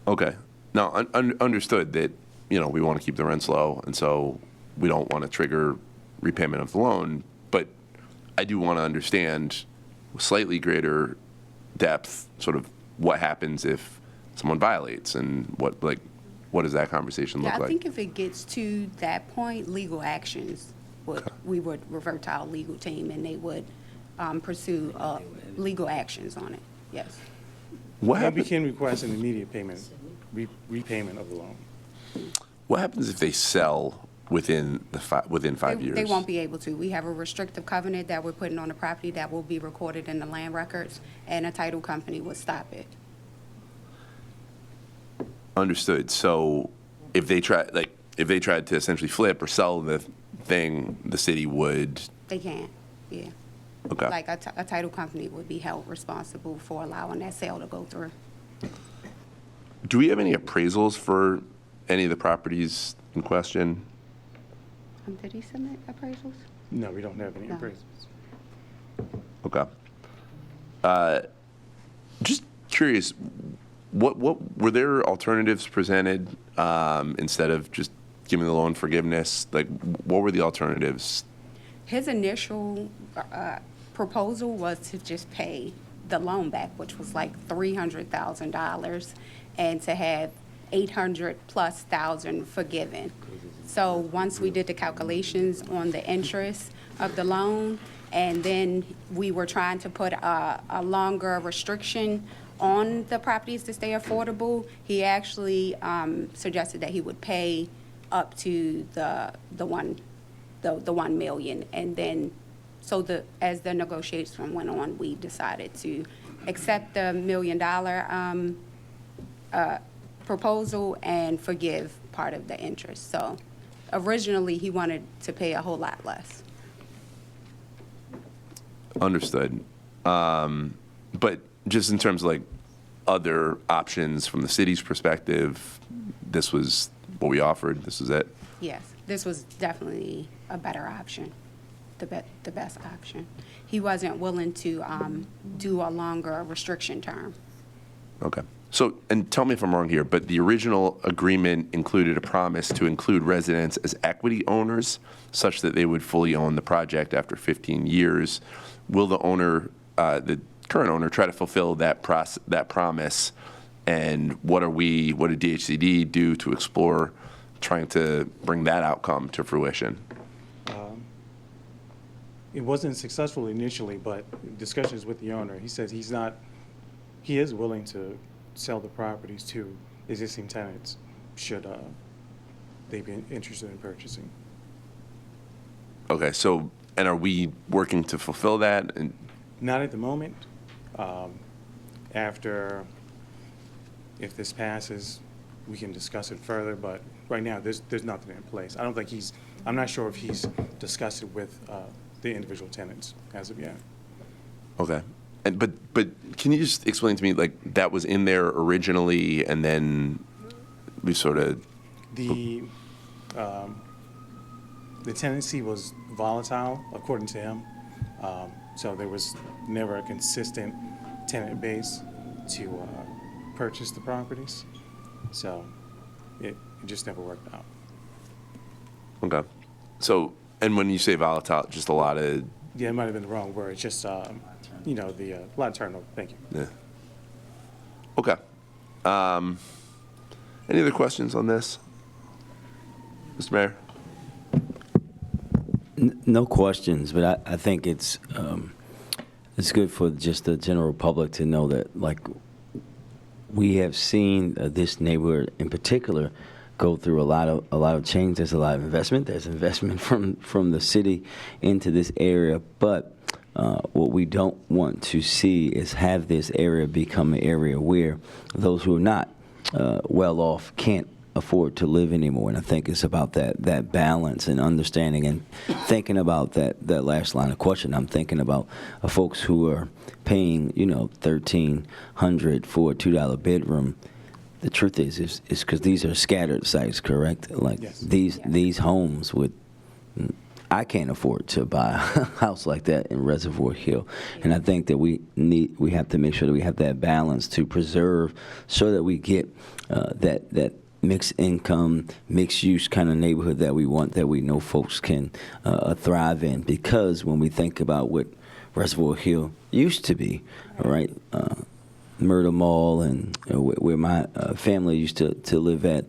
Okay. Now, understood that, we want to keep the rents low, and so we don't want to trigger repayment of the loan, but I do want to understand with slightly greater depth sort of what happens if someone violates and what does that conversation look Yeah, I like? think if it gets to that point, legal actions, we would revert to our legal team, and they would pursue legal actions on it, yes. What And we happens, can request an immediate payment, repayment of the loan. what happens if they sell within within 5 years? They won't be able to. We have a restrictive covenant that we're putting on the property that will be recorded in the land records, and a title company would stop it. Understood. So if they tried to essentially flip or sell the thing, the city would, They can't, yeah. okay. Like a title company would be held responsible for allowing that sale to go through. Do we have any appraisals for any of the properties in question? Did he submit appraisals? No, we don't have any No. appraisals. Okay. Just curious, what were there alternatives presented instead of just giving the loan forgiveness? Like, what were the alternatives? His initial proposal was to just pay the loan back, which was like $300,000, and to have $800,000+ forgiven. So once we did the calculations on the interest of the loan, and then we were trying to put a longer restriction on the properties to stay affordable, he actually suggested that he would pay up to the $1 million, and then as the negotiations went on, we decided to accept the $1 million proposal and forgive part of the interest. So originally, he wanted to pay a whole lot less. Understood. But just in terms of like other options from the city's perspective, this was what we offered. This is it. Yes, this was definitely a better option, the best option. He wasn't willing to do a longer restriction term. Okay. So, and tell me if I'm wrong here, but the original agreement included a promise to include residents as equity owners such that they would fully own the project after 15 years. Will the owner, the current owner, try to fulfill that promise? And what did DHCD do to explore trying to bring that outcome to fruition? It wasn't successful initially, but discussions with the owner, he says he is willing to sell the properties to existing tenants should they be interested in purchasing. Okay, so, and are we working to fulfill that? And Not at the moment. If this passes, we can discuss it further, but right now, there's nothing in place. I'm not sure if he's discussed it with the individual tenants as of yet. okay. But can you just explain to me, like, that was in there originally, and then we sort of... The tenancy was volatile, according to him. So there was never a consistent tenant base to purchase the properties. So it just never worked out. Okay. So, and when you say volatile, just a lot of... Yeah, it might have been the wrong word. It's just, a lot of turnover. Thank you. Yeah. Okay. Any other questions on this? Mr. Mayor? No questions, but I think it's good for just the general public to know that, like, we have seen this neighborhood in particular go through a lot of change. There's a lot of investment. There's investment from the city into this area, but what we don't want to see is have this area become an area where those who are not well off can't afford to live anymore. And I think it's about that balance and understanding and thinking about that last line of question. I'm thinking about folks who are paying, $1,300 for a $2 bedroom. The truth is because these are scattered sites, correct? Like Yes. these homes would. I can't afford to buy a house like that in Reservoir Hill, and I think that we have to make sure that we have that balance to preserve, so that we get that mixed income, mixed use kind of neighborhood that we want, that we know folks can thrive in. Because when we think about what Reservoir Hill used to be, right? Murder Mall and where my family used to live at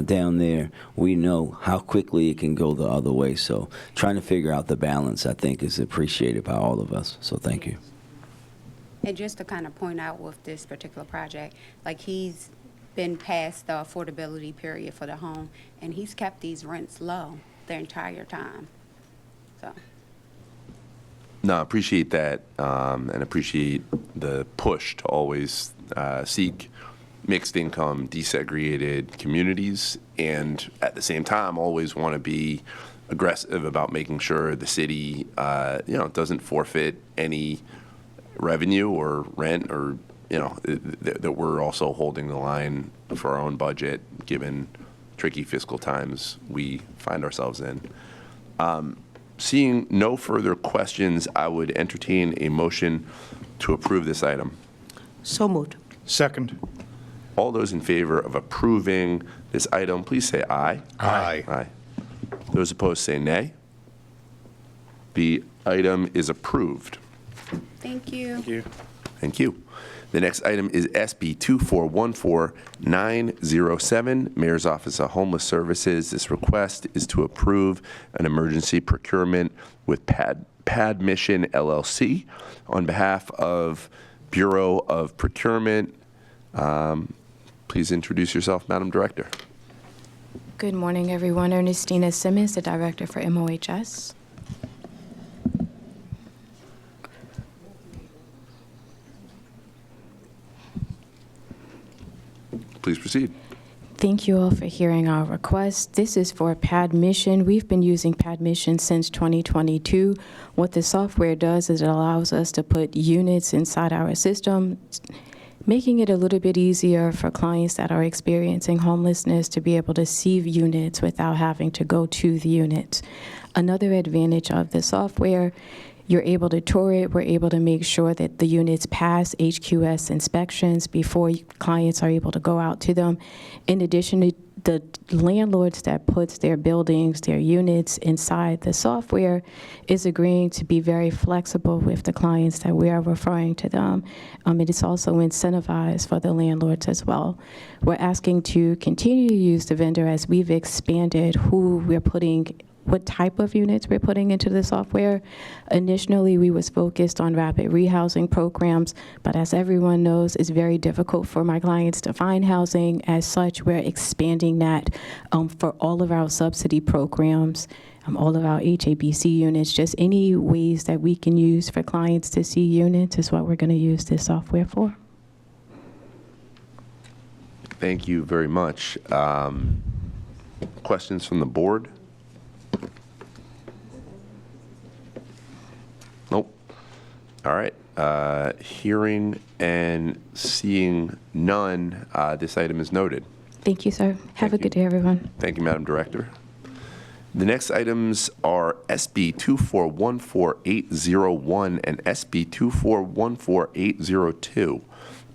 down there, we know how quickly it can go the other way. So trying to figure out the balance, I think, is appreciated by all of us. So thank you. And just to kind of point out with this particular project, like he's been past the affordability period for the home, and he's kept these rents low the entire time. So. No, I appreciate that, and appreciate the push to always seek mixed income, desegregated communities, and at the same time, always want to be aggressive about making sure the city, doesn't forfeit any revenue or rent, or that we're also holding the line for our own budget, given tricky fiscal times we find ourselves in. Seeing no further questions, I would entertain a motion to approve this item. So moved. Second. All those in favor of approving this item, please say aye. Aye. Aye. Those opposed say nay. The item is approved. Thank you. Thank you. Thank you. The next item is SB 2414907, Mayor's Office of Homeless Services. This request is to approve an emergency procurement with Pad Mission LLC on behalf of Bureau of Procurement. Please introduce yourself, Madam Director. Good morning, everyone. Ernestina Simmons, the Director for MOHS. Please proceed. Thank you all for hearing our request. This is for Pad Mission. We've been using Pad Mission since 2022. What the software does is it allows us to put units inside our system, making it a little bit easier for clients that are experiencing homelessness to be able to see units without having to go to the unit. Another advantage of the software, you're able to tour it. We're able to make sure that the units pass HQS inspections before clients are able to go out to them. In addition to the landlords that puts their buildings, their units inside the software is agreeing to be very flexible with the clients that we are referring to them. It is also incentivized for the landlords as well. We're asking to continue to use the vendor as we've expanded what type of units we're putting into the software. Initially, we was focused on rapid rehousing programs, but as everyone knows, it's very difficult for my clients to find housing. As such, we're expanding that for all of our subsidy programs, all of our HABC units, just any ways that we can use for clients to see units is what we're going to use this software for. Thank you very much. Questions from the board? Nope. All right. Hearing and seeing none, this item is noted. Thank you, sir. Have a good day, everyone. Thank you, Madam Director. The next items are SB 2414801 and SB 2414802,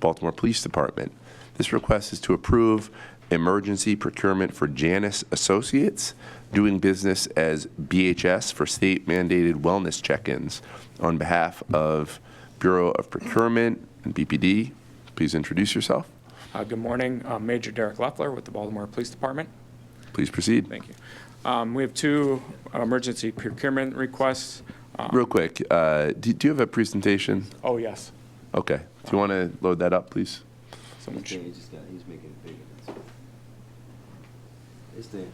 Baltimore Police Department. This request is to approve emergency procurement for Janus Associates, doing business as BHS for state-mandated wellness check-ins on behalf of Bureau of Procurement and BPD. Please introduce yourself. Good morning. I'm Major Derek Loeffler with the Baltimore Police Department. Please proceed. Thank you. We have two emergency procurement requests. Real quick, do you have a presentation? Oh, yes. Okay. Do you want to load that up, please? so much. He's making it bigger. It's there.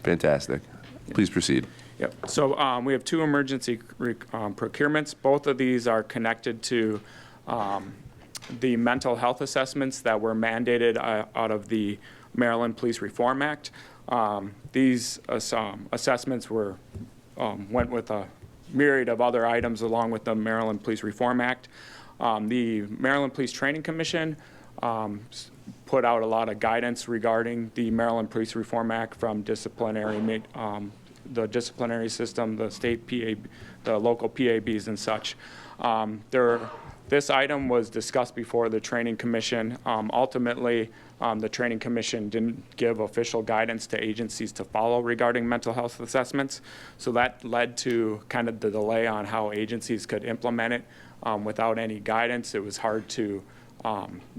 Fantastic. Please proceed. Yep. So we have two emergency procurements. Both of these are connected to the mental health assessments that were mandated out of the Maryland Police Reform Act. These assessments went with a myriad of other items along with the Maryland Police Reform Act. The Maryland Police Training Commission put out a lot of guidance regarding the Maryland Police Reform Act from the disciplinary system, the state PA, the local PABs and such. This item was discussed before the Training Commission. Ultimately, the Training Commission didn't give official guidance to agencies to follow regarding mental health assessments. So that led to kind of the delay on how agencies could implement it. Without any guidance, it was hard to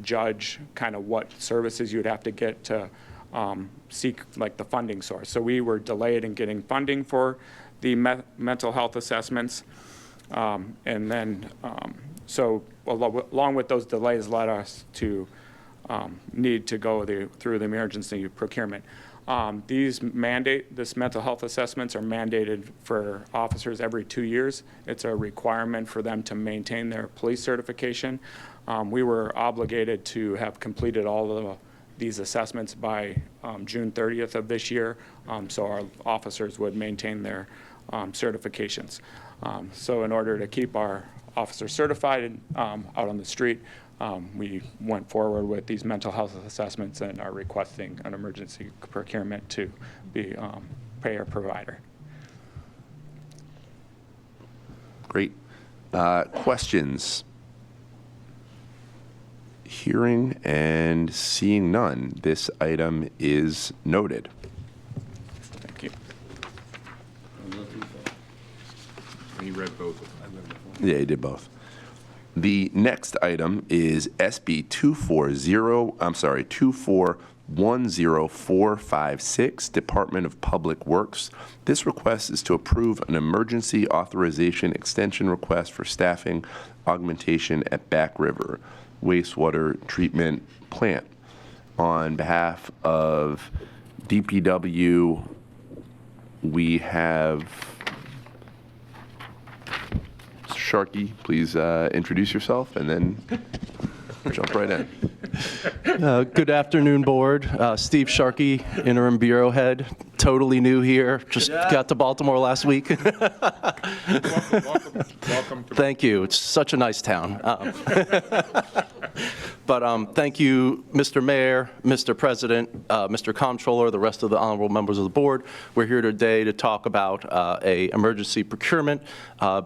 judge kind of what services you'd have to get to seek like the funding source. So we were delayed in getting funding for the mental health assessments. And then, so along with those delays led us to need to go through the emergency procurement. This mental health assessments are mandated for officers every 2 years. It's a requirement for them to maintain their police certification. We were obligated to have completed all of these assessments by June 30th of this year, so our officers would maintain their certifications. So in order to keep our officers certified out on the street, we went forward with these mental health assessments and are requesting an emergency procurement to be payer provider. Great. Questions? Hearing and seeing none, this item is noted. Thank you. And you read both of them. Yeah, he did both. The next item is SB 2410456, Department of Public Works. This request is to approve an emergency authorization extension request for staffing augmentation at Back River wastewater treatment plant. On behalf of DPW, we have Sharkey. Please introduce yourself and then jump right in. Good afternoon, Board. Steve Sharkey, Interim Bureau Head. Totally new here. Just got to Baltimore last week. Welcome. Thank you. It's such a nice town. But thank you, Mr. Mayor, Mr. President, Mr. Comptroller, the rest of the honorable members of the board. We're here today to talk about a emergency procurement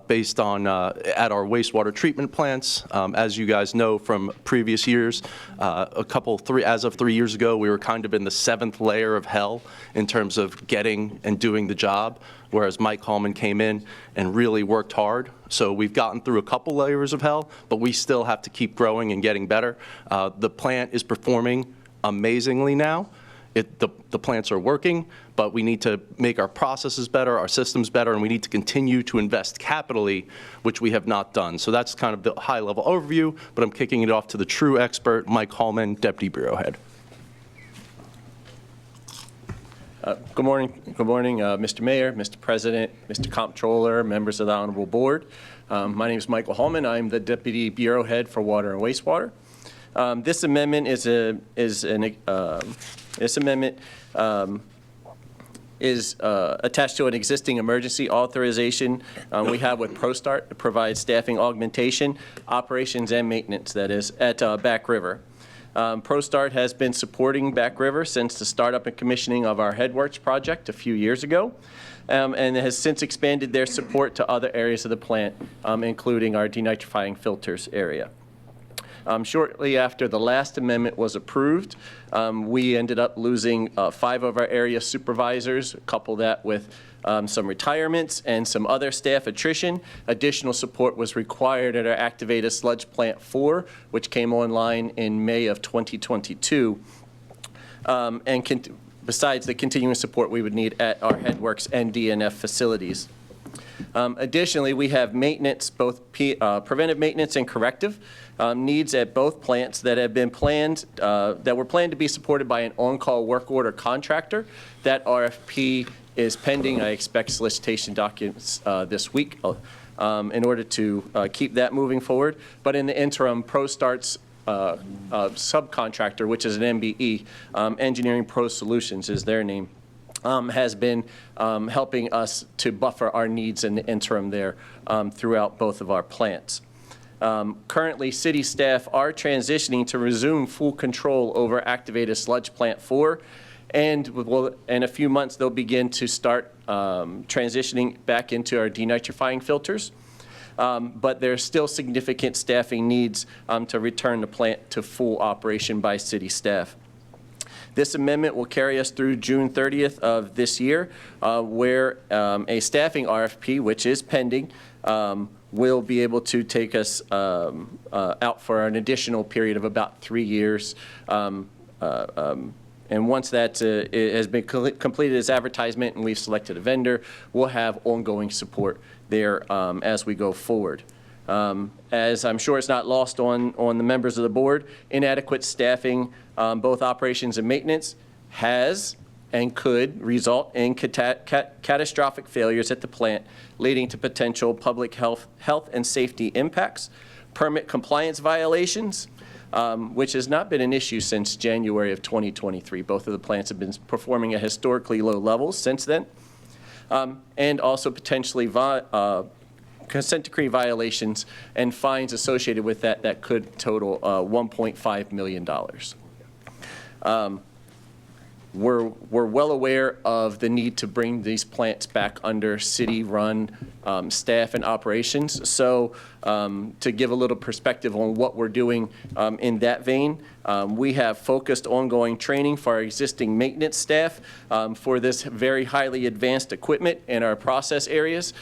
based on at our wastewater treatment plants. As you guys know from previous years, as of 3 years ago, we were kind of in the 7th layer of hell in terms of getting and doing the job, whereas Mike Hallman came in and really worked hard. So we've gotten through a couple layers of hell, but we still have to keep growing and getting better. The plant is performing amazingly now. The plants are working, but we need to make our processes better, our systems better, and we need to continue to invest capitally, which we have not done. So that's kind of the high-level overview, but I'm kicking it off to the true expert, Mike Hallman, Deputy Bureau Head. Good morning, Mr. Mayor, Mr. President, Mr. Comptroller, members of the Honorable Board. My name is Michael Hallman. I'm the Deputy Bureau Head for Water and Wastewater. This amendment is attached to an existing emergency authorization we have with ProStart to provide staffing augmentation, operations, and maintenance, that is, at Back River. ProStart has been supporting Back River since the startup and commissioning of our Headworks project a few years ago, and has since expanded their support to other areas of the plant, including our denitrifying filters area. Shortly after the last amendment was approved, we ended up losing 5 of our area supervisors. Couple that with some retirements and some other staff attrition. Additional support was required at our Activated Sludge Plant 4, which came online in May of 2022. Besides the continuing support we would need at our Headworks and DNF facilities. Additionally, we have maintenance, both preventive maintenance and corrective needs at both plants that have been planned, that were planned to be supported by an on-call work order contractor. That RFP is pending. I expect solicitation documents this week in order to keep that moving forward. But in the interim, ProStart's subcontractor, which is an MBE, Engineering Pro Solutions is their name, has been helping us to buffer our needs in the interim there throughout both of our plants. Currently, city staff are transitioning to resume full control over activated sludge plant 4, and in a few months they'll begin to start transitioning back into our denitrifying filters. But there's still significant staffing needs to return the plant to full operation by city staff. This amendment will carry us through June 30th of this year, where a staffing RFP, which is pending, will be able to take us out for an additional period of about 3 years. And once that has been completed as advertisement and we've selected a vendor, we'll have ongoing support there as we go forward. As I'm sure it's not lost on the members of the board, inadequate staffing, both operations and maintenance, has and could result in catastrophic failures at the plant, leading to potential public health and safety impacts, permit compliance violations, which has not been an issue since January of 2023. Both of the plants have been performing at historically low levels since then, and also potentially consent decree violations and fines associated with that could total $1.5 million. We're well aware of the need to bring these plants back under city-run staff and operations. So to give a little perspective on what we're doing in that vein, we have focused ongoing training for our existing maintenance staff for this very highly advanced equipment in our process areas.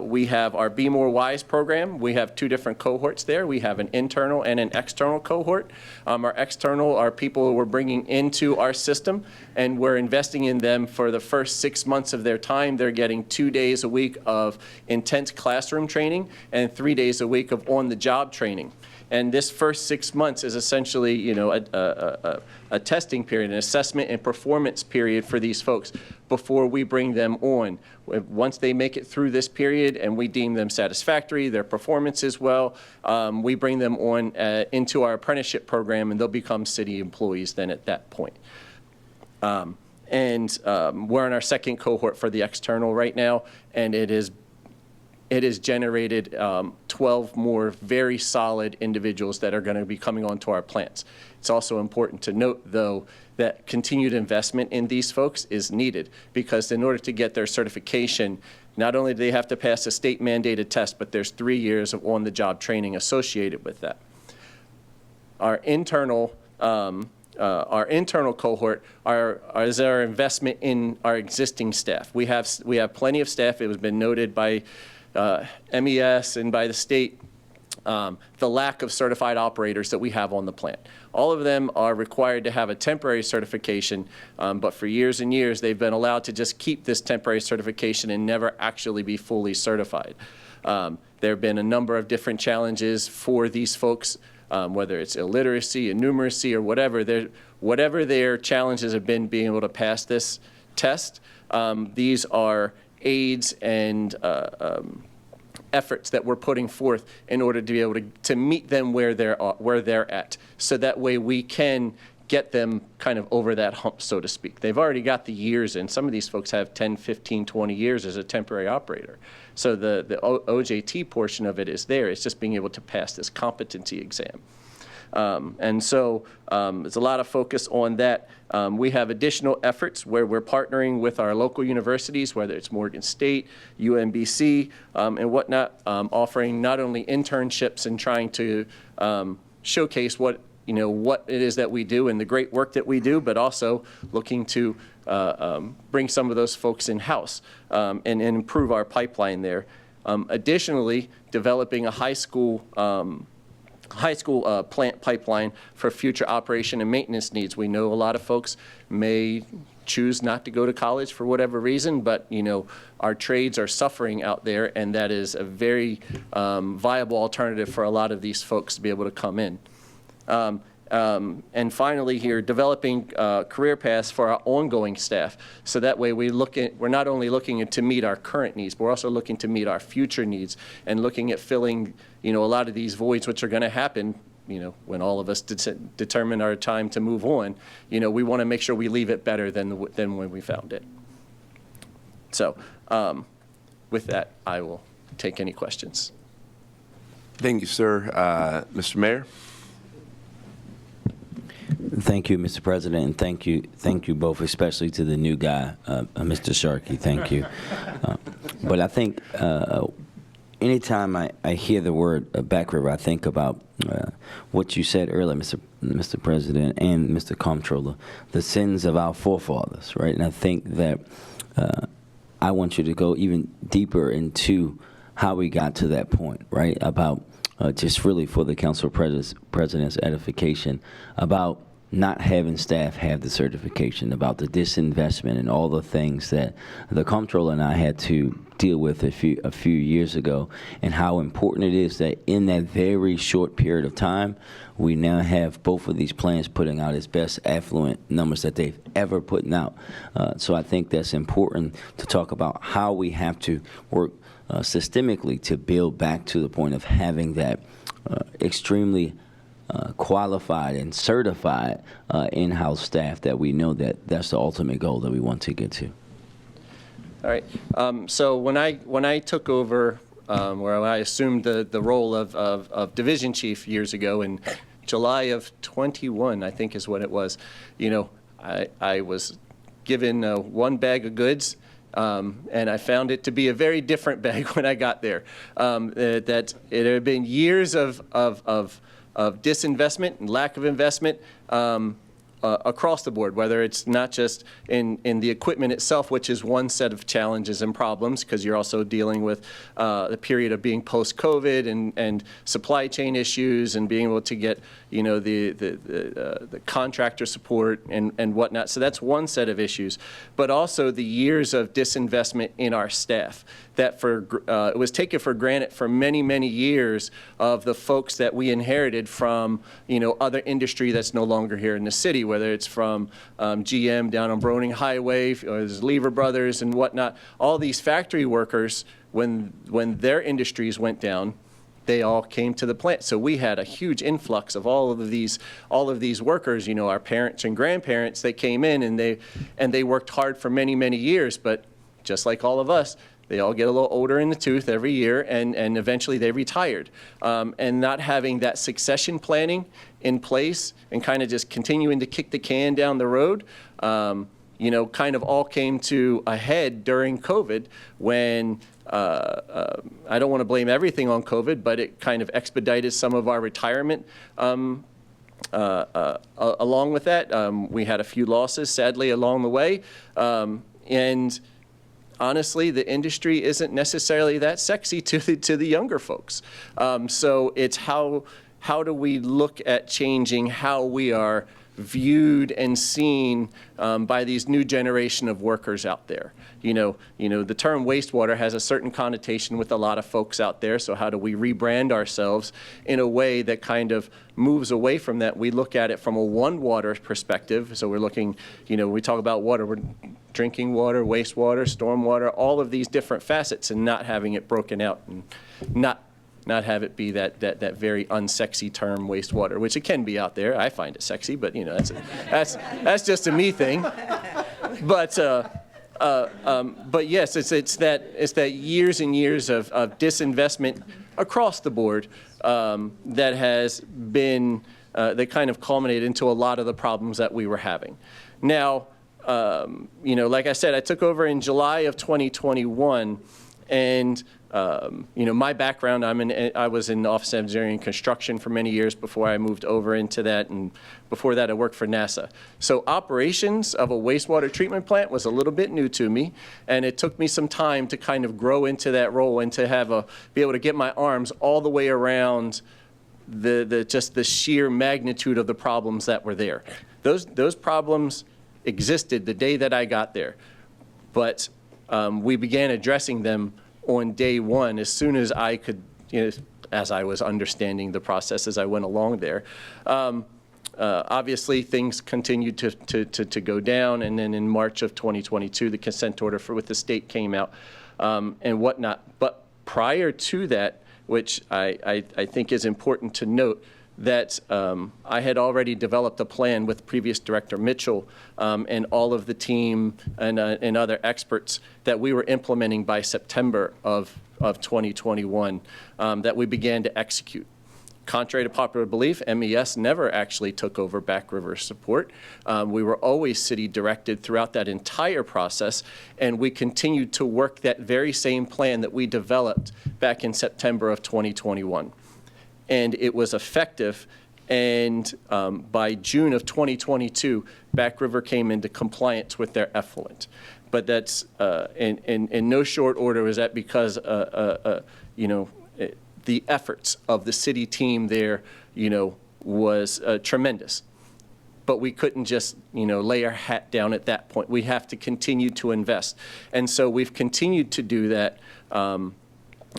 We have our Be More Wise program. We have 2 different cohorts there. We have an internal and an external cohort. Our external are people who we're bringing into our system, and we're investing in them for the first 6 months of their time. They're getting 2 days a week of intense classroom training and 3 days a week of on-the-job training. And this first 6 months is essentially, you know, a testing period, an assessment and performance period for these folks before we bring them on. Once they make it through this period and we deem them satisfactory, their performance is well, we bring them on into our apprenticeship program, and they'll become city employees then at that point. We're in our second cohort for the external right now, and it has generated 12 more very solid individuals that are going to be coming onto our plants. It's also important to note, though, that continued investment in these folks is needed, because in order to get their certification, not only do they have to pass a state-mandated test, but there's 3 years of on-the-job training associated with that. Our internal cohort is our investment in our existing staff. We have plenty of staff. It has been noted by MES and by the state, the lack of certified operators that we have on the plant. All of them are required to have a temporary certification, but for years and years they've been allowed to just keep this temporary certification and never actually be fully certified. There have been a number of different challenges for these folks, whether it's illiteracy and numeracy or whatever their challenges have been being able to pass this test. These are aids and efforts that we're putting forth in order to be able to meet them where they're at, so that way we can get them kind of over that hump, so to speak. They've already got the years in. Some of these folks have 10, 15, 20 years as a temporary operator. So the OJT portion of it is there. It's just being able to pass this competency exam. And so there's a lot of focus on that. We have additional efforts where we're partnering with our local universities, whether it's Morgan State, UMBC, and whatnot, offering not only internships and trying to showcase what it is that we do and the great work that we do, but also looking to bring some of those folks in-house and improve our pipeline there. Additionally, developing a high school plant pipeline for future operation and maintenance needs. We know a lot of folks may choose not to go to college for whatever reason, but, you know, our trades are suffering out there, and that is a very viable alternative for a lot of these folks to be able to come in. And finally here, developing career paths for our ongoing staff. So that way we're not only looking to meet our current needs, but we're also looking to meet our future needs and looking at filling, you know, a lot of these voids which are going to happen, you know, when all of us determine our time to move on. You know, we want to make sure we leave it better than when we found it. So with that, I will take any questions. Thank you, sir. Mr. Mayor? Thank you, Mr. President, and thank you both, especially to the new guy, Mr. Sharkey. Thank you. But I think anytime I hear the word Back River, I think about what you said earlier, Mr. President and Mr. Comptroller, the sins of our forefathers, right? And I think that I want you to go even deeper into how we got to that point, right? About just really for the Council President's edification, about not having staff have the certification, about the disinvestment and all the things that the Comptroller and I had to deal with a few years ago, and how important it is that in that very short period of time, we now have both of these plans putting out its best affluent numbers that they've ever put out. So I think that's important to talk about how we have to work systemically to build back to the point of having that extremely qualified and certified in-house staff that we know that's the ultimate goal that we want to get to. All right. So when I took over, where I assumed the role of division chief years ago in July of 21, I think is what it was, you know, I was given one bag of goods. And I found it to be a very different bag when I got there. That it had been years of disinvestment and lack of investment across the board, whether it's not just in the equipment itself, which is one set of challenges and problems, because you're also dealing with the period of being post-COVID and supply chain issues and being able to get, you know, the contractor support and whatnot. So that's one set of issues, but also the years of disinvestment in our staff that it was taken for granted for many, many years of the folks that we inherited from, you know, other industry that's no longer here in the city, whether it's from GM down on Broning Highway, or there's Lever Brothers and whatnot. All these factory workers, when their industries went down, they all came to the plant. So we had a huge influx of all of these workers, you know, our parents and grandparents that came in, and they worked hard for many, many years, but just like all of us, they all get a little older in the tooth every year, and eventually they retired. And not having that succession planning in place and kind of just continuing to kick the can down the road, you know, kind of all came to a head during COVID when I don't want to blame everything on COVID, but it kind of expedited some of our retirement. Along with that, we had a few losses, sadly, along the way. And honestly, the industry isn't necessarily that sexy to the younger folks. So it's how do we look at changing how we are viewed and seen by these new generation of workers out there. You know, the term wastewater has a certain connotation with a lot of folks out there, so how do we rebrand ourselves in a way that kind of moves away from that? We look at it from a one water perspective, so we're looking, you know, when we talk about water, we're drinking water, wastewater, stormwater, all of these different facets, and not having it broken out and not have it be that very unsexy term wastewater, which it can be out there. I find it sexy, but you know, that's just a me thing. But yes, it's that years and years of disinvestment across the board that has been that kind of culminated into a lot of the problems that we were having. Now, you know, like I said, I took over in July of 2021, and you know, my background, I was in the Office of Engineering and Construction for many years before I moved over into that, and before that I worked for NASA. So operations of a wastewater treatment plant was a little bit new to me, and it took me some time to kind of grow into that role and to be able to get my arms all the way around just the sheer magnitude of the problems that were there. Those problems existed the day that I got there, but we began addressing them on day one as soon as I could, as I was understanding the process as I went along there. Obviously, things continued to go down, and then in March of 2022, the consent order with the state came out and whatnot. But prior to that, which I think is important to note, that I had already developed a plan with previous Director Mitchell and all of the team and other experts that we were implementing by September of 2021 that we began to execute. Contrary to popular belief, MES never actually took over Back River support. We were always city directed throughout that entire process, and we continued to work that very same plan that we developed back in September of 2021. And it was effective, and by June of 2022, Back River came into compliance with their effluent. But that's, in no short order is that because, the efforts of the city team there, was tremendous. But we couldn't just, lay our hat down at that point. We have to continue to invest. And so we've continued to do that,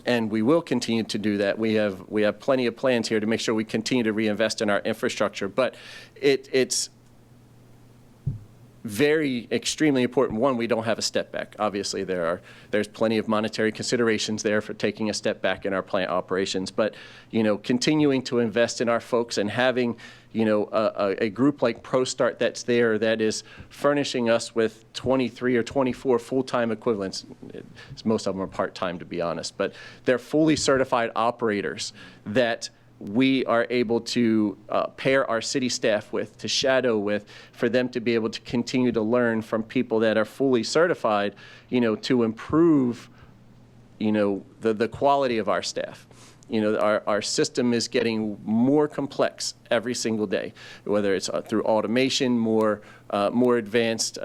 and we will continue to do that. We have plenty of plans here to make sure we continue to reinvest in our infrastructure. But it's very extremely important. One, we don't have a step back. Obviously, there's plenty of monetary considerations there for taking a step back in our plant operations. But continuing to invest in our folks and having a group like ProStart that's there that is furnishing us with 23 or 24 full-time equivalents. Most of them are part-time, to be honest, but they're fully certified operators that we are able to pair our city staff with, to shadow with, for them to be able to continue to learn from people that are fully certified, to improve, the quality of our staff. Our system is getting more complex every single day, whether it's through automation, more advanced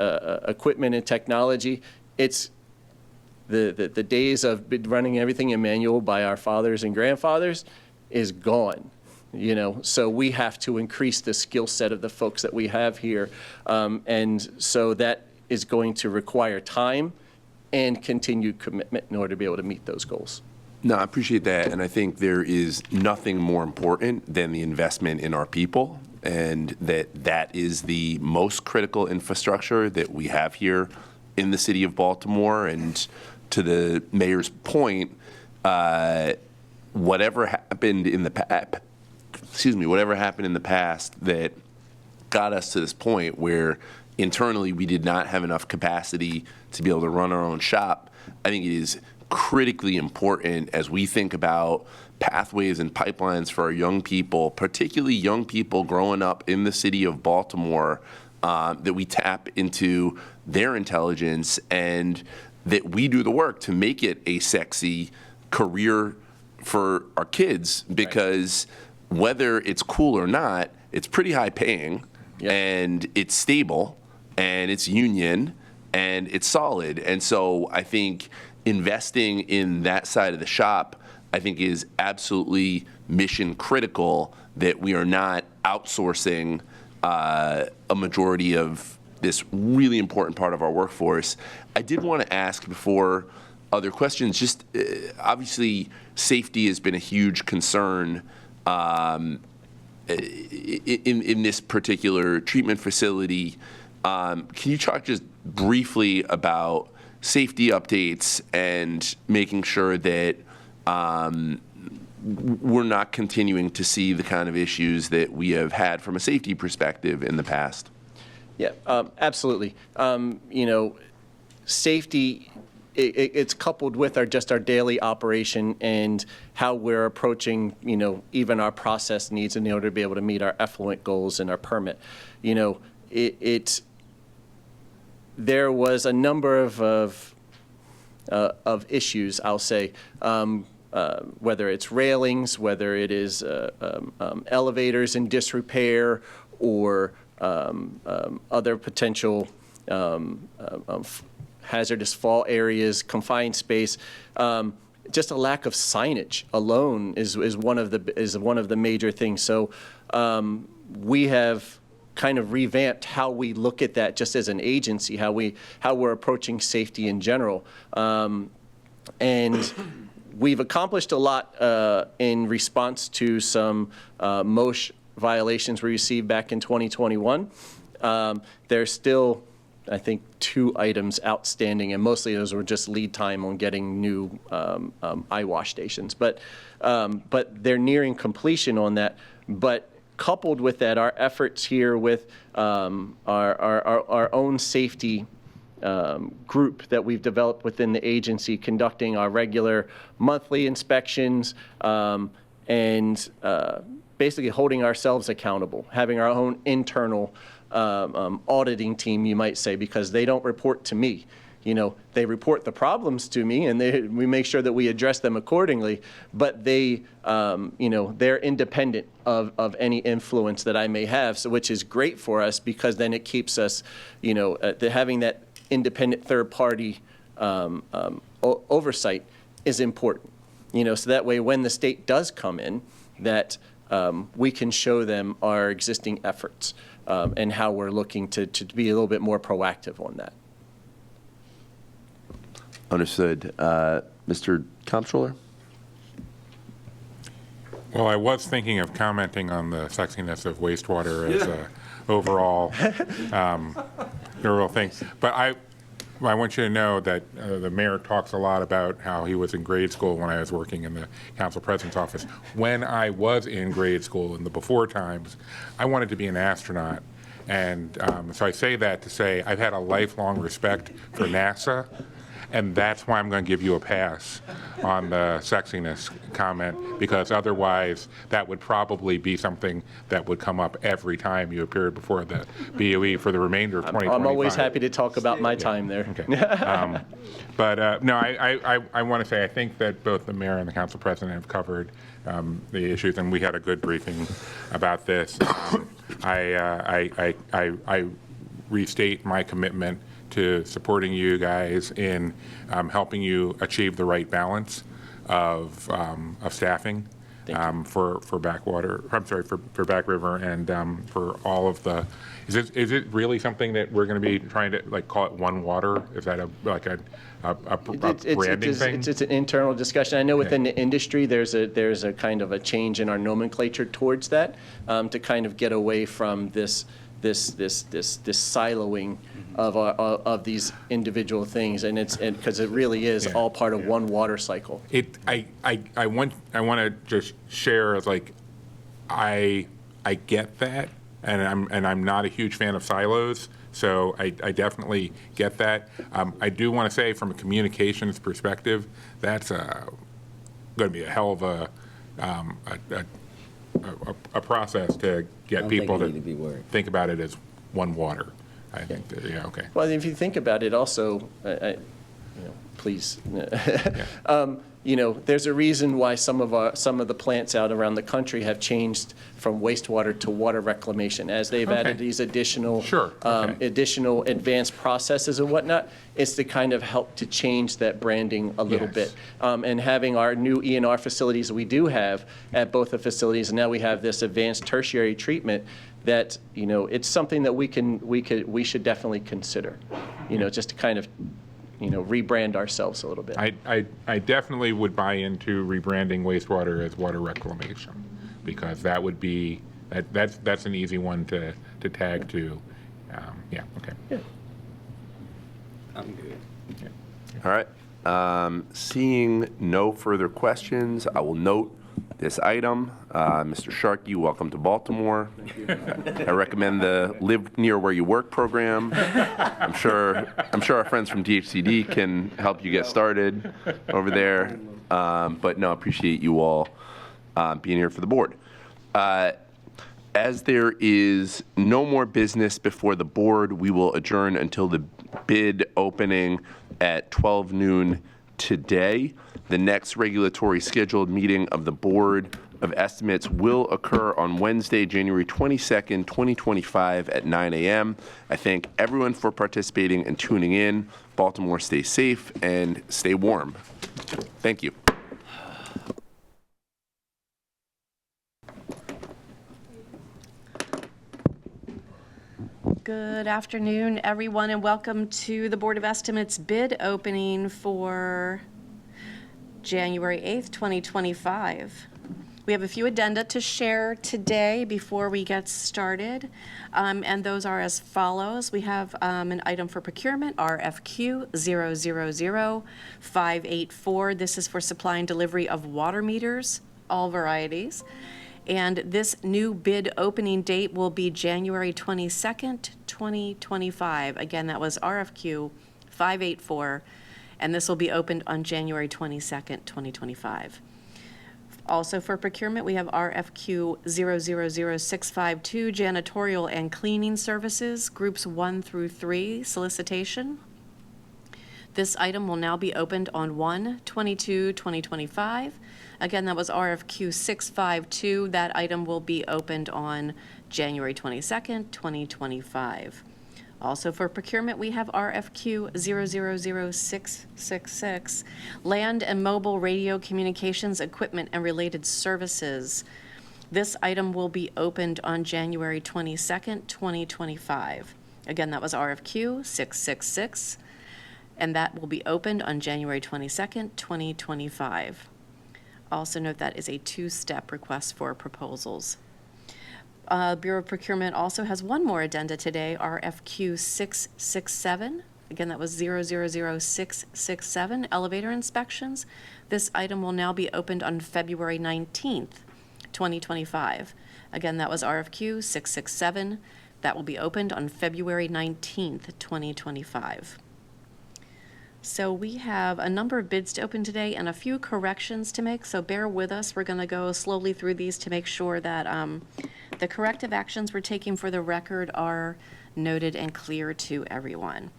equipment and technology. It's the days of running everything in manual by our fathers and grandfathers is gone, so we have to increase the skill set of the folks that we have here. And so that is going to require time and continued commitment in order to be able to meet those goals. No, I appreciate that. And I think there is nothing more important than the investment in our people, and that is the most critical infrastructure that we have here in the city of Baltimore. And to the mayor's point, whatever happened in the past that got us to this point where internally we did not have enough capacity to be able to run our own shop, I think it is critically important as we think about pathways and pipelines for our young people, particularly young people growing up in the city of Baltimore, that we tap into their intelligence and that we do the work to make it a sexy career for our kids, because whether it's cool or not, it's pretty high paying, and it's stable, and it's union, and it's solid. And so I think investing in that side of the shop, I think, is absolutely mission critical, that we are not outsourcing a majority of this really important part of our workforce. I did want to ask before other questions, just obviously safety has been a huge concern in this particular treatment facility. Can you talk just briefly about safety updates and making sure that we're not continuing to see the kind of issues that we have had from a safety perspective in the past? Yeah, absolutely. Safety, it's coupled with our daily operation and how we're approaching, even our process needs in order to be able to meet our effluent goals and our permit. There was a number of issues, I'll say, whether it's railings, whether it is elevators in disrepair, or other potential hazardous fall areas, confined space. Just a lack of signage alone is one of the major things. So we have kind of revamped how we look at that just as an agency, how we're approaching safety in general. And we've accomplished a lot in response to some MOSH violations we received back in 2021. There's still, I think, 2 items outstanding, and mostly those were just lead time on getting new eye wash stations. But they're nearing completion on that. But coupled with that, our efforts here with our own safety group that we've developed within the agency, conducting our regular monthly inspections, and basically holding ourselves accountable, having our own internal auditing team, you might say, because they don't report to me. You know, they report the problems to me, and we make sure that we address them accordingly. But they, you know, they're independent of any influence that I may have, so which is great for us because then it keeps us, you know, having that independent third-party oversight is important. You know, so that way when the state does come in, that we can show them our existing efforts and how we're looking to be a little bit more proactive on that. Understood. Mr. Comptroller? Well, I was thinking of commenting on the sexiness of wastewater as a overall real thing. But I want you to know that the mayor talks a lot about how he was in grade school when I was working in the council president's office. When I was in grade school in the before times, I wanted to be an astronaut. And so I say that to say I've had a lifelong respect for NASA. And that's why I'm going to give you a pass on the sexiness comment, because otherwise that would probably be something that would come up every time you appeared before the BOE for the remainder of 2025. I'm always happy to talk about my time there. Okay. But no, I want to say I think that both the mayor and the council president have covered the issues, and we had a good briefing about this. I restate my commitment to supporting you guys in helping you achieve the right balance of staffing for Backwater. I'm sorry, for Back River, and for all of the. Is it really something that we're going to be trying to like call it One Water? Is that a branding thing? It's an internal discussion. I know within the industry there's a kind of a change in our nomenclature towards that to kind of get away from this siloing of these individual things, and because it really is all part of one water cycle. I want to just share, like, I get that, and I'm not a huge fan of silos, so I definitely get that. I do want to say, from a communications perspective, that's going to be a hell of a process to get people to think about it as one water. I think that, yeah, okay. Well, if you think about it also, please, you know, there's a reason why some of the plants out around the country have changed from wastewater to water reclamation. As they've added these additional additional advanced processes and whatnot, it's to kind of help to change that branding a little bit. And having our new ENR facilities we do have at both the facilities, and now we have this advanced tertiary treatment, that, you know, it's something that we should definitely consider, you know, just to kind of, you know, rebrand ourselves a little bit. I definitely would buy into rebranding wastewater as water reclamation, because that would be that's an easy one to tag to. Yeah. Okay. Yeah. I'm good. Yeah. All right. Seeing no further questions, I will note this item. Mr. Sharkey, welcome to Baltimore. Thank you. I recommend the Live Near Where You Work program. I'm sure our friends from DHCD can help you get started over there. But no, I appreciate you all being here for the board. As there is no more business before the board, we will adjourn until the bid opening at 12 noon today. The next regulatory scheduled meeting of the Board of Estimates will occur on Wednesday, January 22nd, 2025 at 9 a.m. I thank everyone for participating and tuning in. Baltimore, stay safe and stay warm. Thank you. Good afternoon, everyone, and welcome to the Board of Estimates bid opening for January 8th, 2025. We have a few addenda to share today before we get started, and those are as follows. We have an item for procurement, RFQ 000584. This is for supply and delivery of water meters, all varieties. And this new bid opening date will be January 22nd, 2025. Again, that was RFQ 584, and this will be opened on January 22nd, 2025. Also for procurement, we have RFQ 000652, janitorial and cleaning services, groups 1 through 3, solicitation. This item will now be opened on 1/22/2025. Again, that was RFQ 652. That item will be opened on January 22nd, 2025. Also for procurement, we have RFQ 000666, land and mobile radio communications equipment and related services. This item will be opened on January 22nd, 2025. Again, that was RFQ 666, and that will be opened on January 22nd, 2025. Also note that is a two-step request for proposals. Bureau of Procurement also has one more addenda today, RFQ 667. Again, that was 000667, elevator inspections. This item will now be opened on February 19th, 2025. Again, that was RFQ 667. That will be opened on February 19th, 2025. So we have a number of bids to open today and a few corrections to make, so bear with us. We're going to go slowly through these to make sure that the corrective actions we're taking for the record are noted and clear to everyone.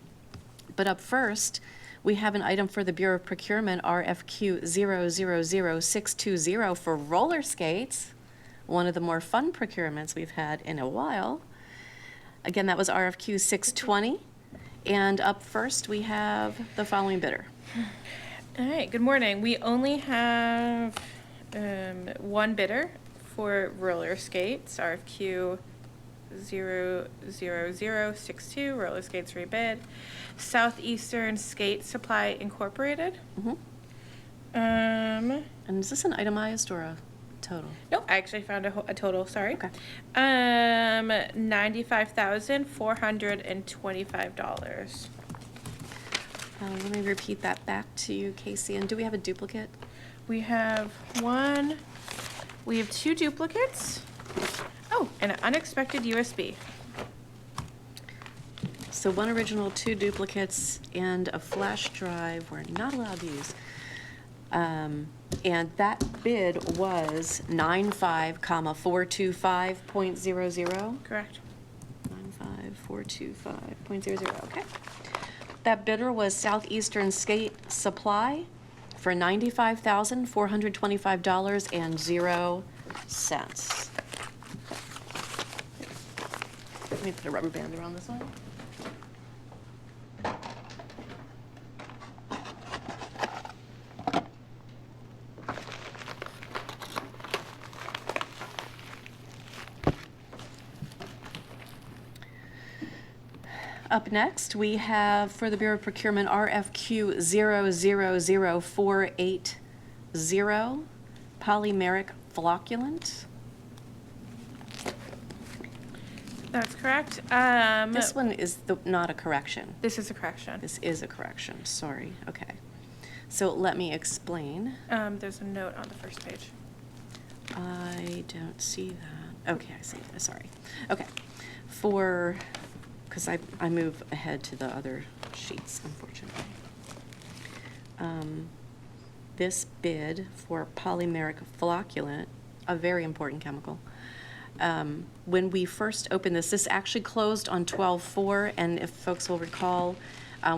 But up first, we have an item for the Bureau of Procurement, RFQ 000620 for roller skates, one of the more fun procurements we've had in a while. Again, that was RFQ 620. And up first, we have the following bidder. All right, good morning. We only have one bidder for roller skates, RFQ 00062, roller skates rebid, Southeastern Skate Supply Incorporated. And is this an itemized or a total? Nope, I actually found a total, sorry. Okay. $95,425. Let me repeat that back to you, Casey. And do we have a duplicate? We have two duplicates. Oh, and an unexpected USB. So one original, two duplicates, and a flash drive we're not allowed to use. And that bid was 95,425.00. Correct. 95425.00, okay. That bidder was Southeastern Skate Supply for $95,425.00. Let me put a rubber band around this one. Up next, we have for the Bureau of Procurement RFQ 000480, polymeric flocculant. That's correct. This one is not a correction. This is a correction. This is a correction, sorry, okay. So let me explain. There's a note on the first page. I don't see that. Okay, I see, sorry. Okay, because I move ahead to the other sheets, unfortunately. This bid for polymeric flocculant, a very important chemical. When we first opened this actually closed on 12/4, and if folks will recall,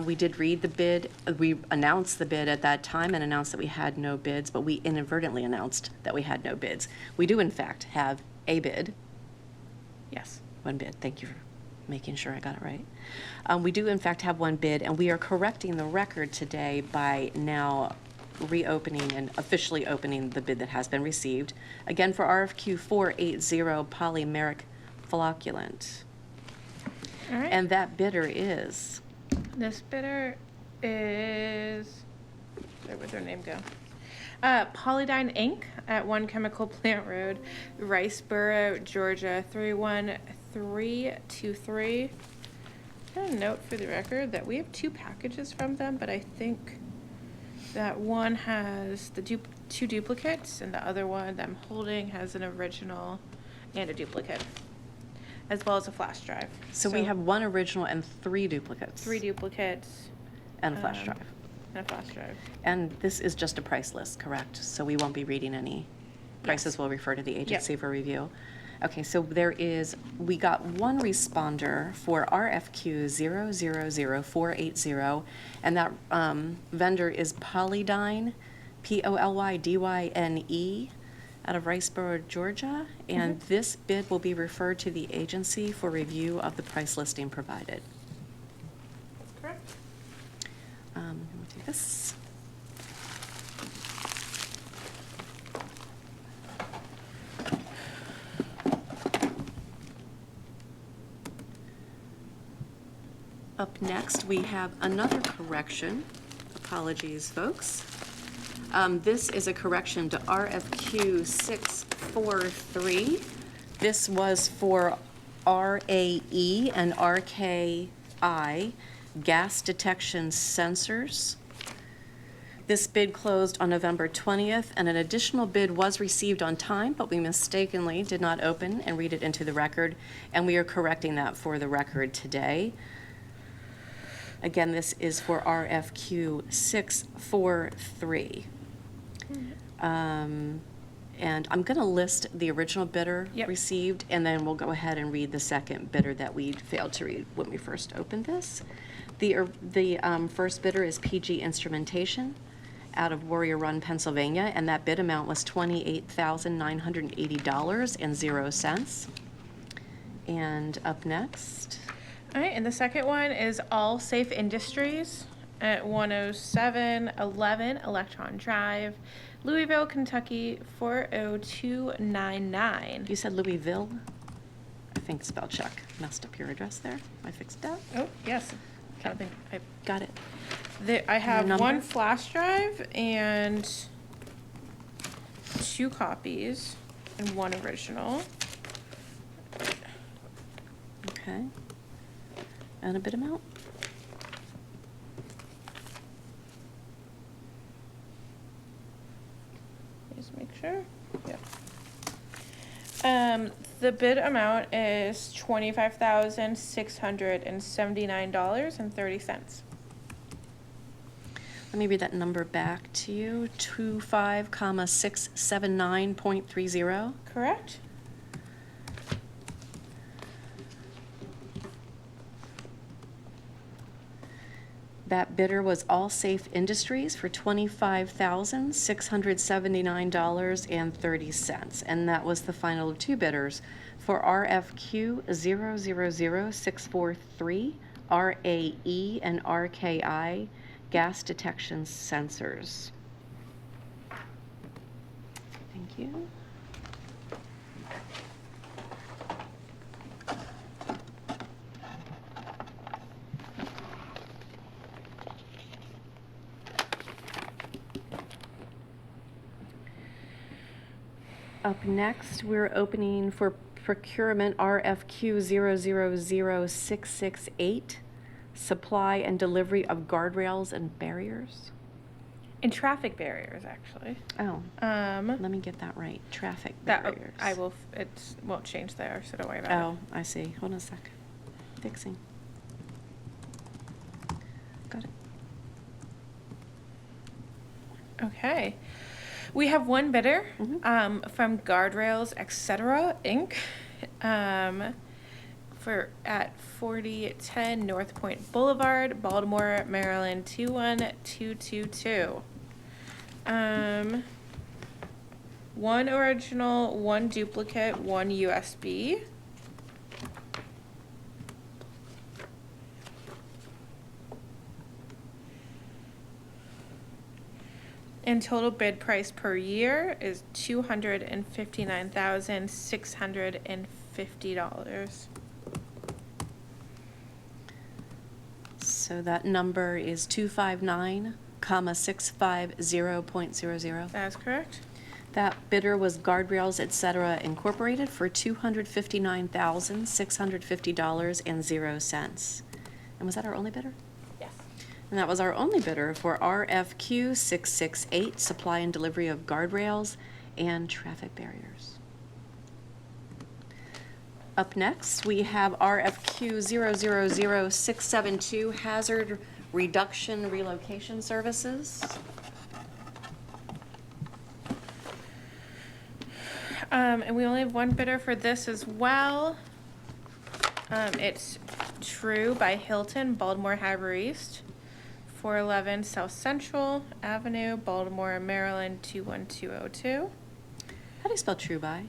we did read the bid. We announced the bid at that time and announced that we had no bids, but we inadvertently announced that we had no bids. We do, in fact, have a bid. Yes, one bid. Thank you for making sure I got it right. We do, in fact, have one bid, and we are correcting the record today by now reopening and officially opening the bid that has been received. Again, for RFQ 480, polymeric flocculant. All right. And that bidder is? This bidder is, where'd their name go? Polydyne Inc. at 1 Chemical Plant Road, Riceboro, Georgia, 31323. Got a note for the record that we have 2 packages from them, but I think that one has the 2 duplicates, and the other one that I'm holding has an original and a duplicate, as well as a flash drive. So we have 1 original and 3 duplicates. 3 duplicates. And a flash drive. And a flash drive. And this is just a price list, correct? So we won't be reading any prices. We'll refer to the agency for review. Okay, so we got 1 responder for RFQ 000480, and that vendor is Polydyne, Polydyne, out of Riceboro, Georgia. And this bid will be referred to the agency for review of the price listing provided. Correct. We'll do this. Up next, we have another correction. Apologies, folks. This is a correction to RFQ 643. This was for RAE and RKI gas detection sensors. This bid closed on November 20th, and an additional bid was received on time, but we mistakenly did not open and read it into the record, and we are correcting that for the record today. Again, this is for RFQ 643. And I'm going to list the original bidder received, and then we'll go ahead and read the second bidder that we failed to read when we first opened this. The first bidder is PG Instrumentation out of Warrior Run, Pennsylvania, and that bid amount was $28,980.00. And up next. All right, and the second one is All Safe Industries at 10711 Electron Drive, Louisville, Kentucky, 40299. You said Louisville? I think spell check messed up your address there. I fixed that. Oh, yes. I think I got it. I have number? 1 flash drive and 2 copies and 1 original. Okay. And a bid amount? Just make sure. Yep. The bid amount is $25,679.30. Let me read that number back to you. 25,679.30. Correct. That bidder was All Safe Industries for $25,679.30. And that was the final of 2 bidders for RFQ 000643, RAE and RKI gas detection sensors. Thank you. Up next, we're opening for procurement RFQ 000668, supply and delivery of guardrails and barriers. And traffic barriers, actually. Oh, let me get that right. Traffic barriers. I will. It won't change there, so don't worry about it. Oh, I see. Hold on a sec. Fixing. Got it. Okay. We have 1 bidder from Guardrails, Etc., Inc. For at 4010 North Point Boulevard, Baltimore, Maryland 21222. 1 original, 1 duplicate, 1 USB. And total bid price per year is $259,650. So that number is 259,650.00. That's correct. That bidder was Guardrails Et Cetera Incorporated for $259,650.00. And was that our only bidder? Yes. And that was our only bidder for RFQ 668, supply and delivery of guardrails and traffic barriers. Up next, we have RFQ 000672, hazard reduction relocation services. And we only have one bidder for this as well. It's True by Hilton, Baltimore Harbor East, 411 South Central Avenue, Baltimore, Maryland, 21202. How do you spell True by?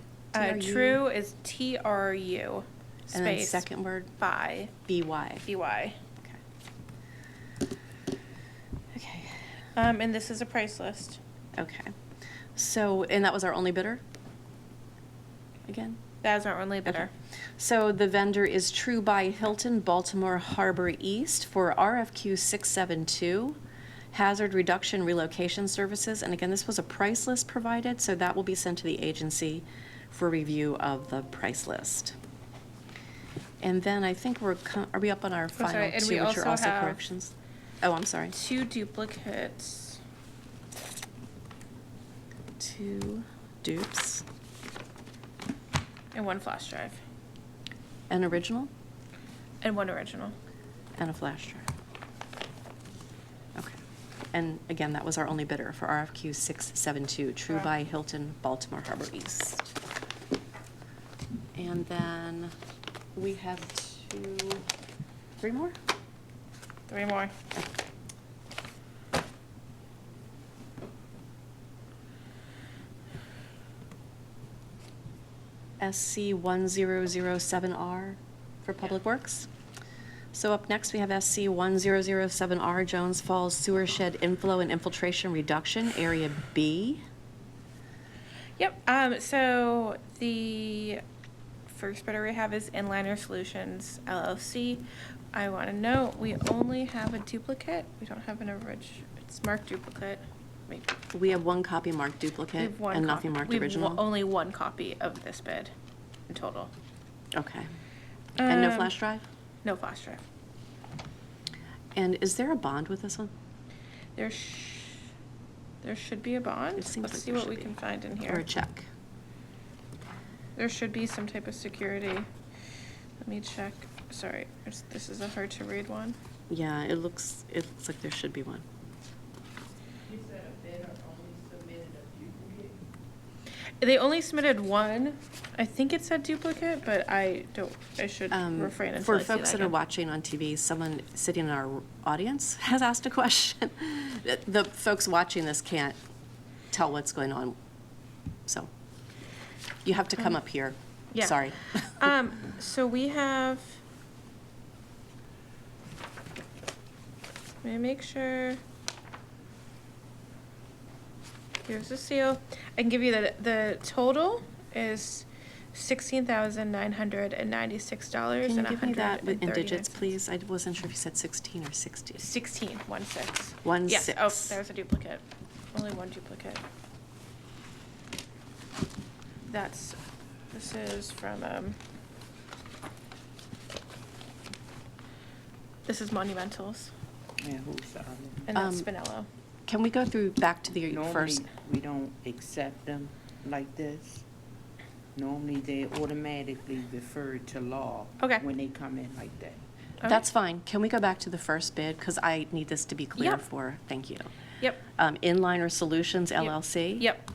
True is TRU. And then Space. second word? By. BY. BY. Okay. And this is a price list. Okay. So, and that was our only bidder? Again? That is our only bidder. Okay. So the vendor is True by Hilton, Baltimore Harbor East for RFQ 672, hazard reduction relocation services. And again, this was a price list provided, so that will be sent to the agency for review of the price list. And then I think are we up on our final sorry, and two, we which are also also have corrections? Oh, I'm sorry. 2 duplicates. 2 dupes. And 1 flash drive. An original? And 1 original. And a flash drive. Okay. And again, that was our only bidder for RFQ 672, True by Hilton, Baltimore Harbor East. And then we have 3 more? 3 more. SC1007R for Public Works. So up next, we have SC1007R, Jones Falls Sewer Shed Inflow and Infiltration Reduction, Area B. Yep. So the first bidder we have is Inliner Solutions LLC. I want to note we only have a duplicate. We don't have an original. It's marked duplicate. Wait. We have 1 copy marked We duplicate have 1 and copy. nothing marked We have original. only 1 copy of this bid in total. Okay. And no Um, flash drive? No flash drive. And is there a bond with this one? There should be a bond. It seems Let's like see there what we should can be. find in here. Or a check? There should be some type of security. Let me check. Sorry, this is a hard to read one. Yeah, it looks like there should be one. You said a bidder only submitted a duplicate? They only submitted 1. I think it said duplicate, but I should refrain until For I see folks that are again. watching on TV, someone sitting in our audience has asked a question. The folks watching this can't tell what's going on, so you have to come up here. Yeah. Sorry. So we have, let me make sure. Here's the seal. I can give you the total is $16,996 Can you and give me that in digits, 139 please? I wasn't sure if you said 16 or 60. 16, 1-6. 1-6. Yes, oh, there's a duplicate. Only 1 duplicate. This is from, this is Monumentals, And who's the other? and that's Spinello. Can we go through back to the Normally, first? we don't accept them like this. Normally, they automatically refer to law. Okay. When they come in like that. That's fine. Can we go back to the first bid? Because I need this to be clear Yep. thank you. Yep. Inliner Solutions LLC. Yep.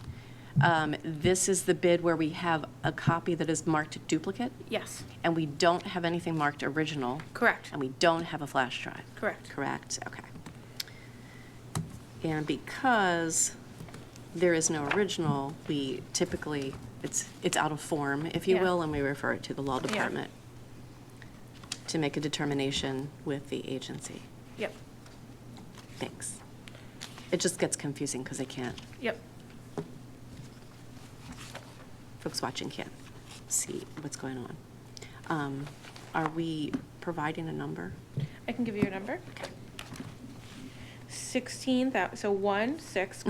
This is the bid where we have a copy that is marked duplicate, Yes, and we don't have anything marked original, correct, and we don't have a flash drive. correct. Correct? Okay. And because there is no original, we typically, it's out of form, if you Yeah. will, and we refer it to the law Yeah. department to make a determination with the agency. Yep, Thanks. It just gets confusing because they can't, yep. folks watching can't see what's going on. Are we providing a number? I can give you a number. Okay. so 16,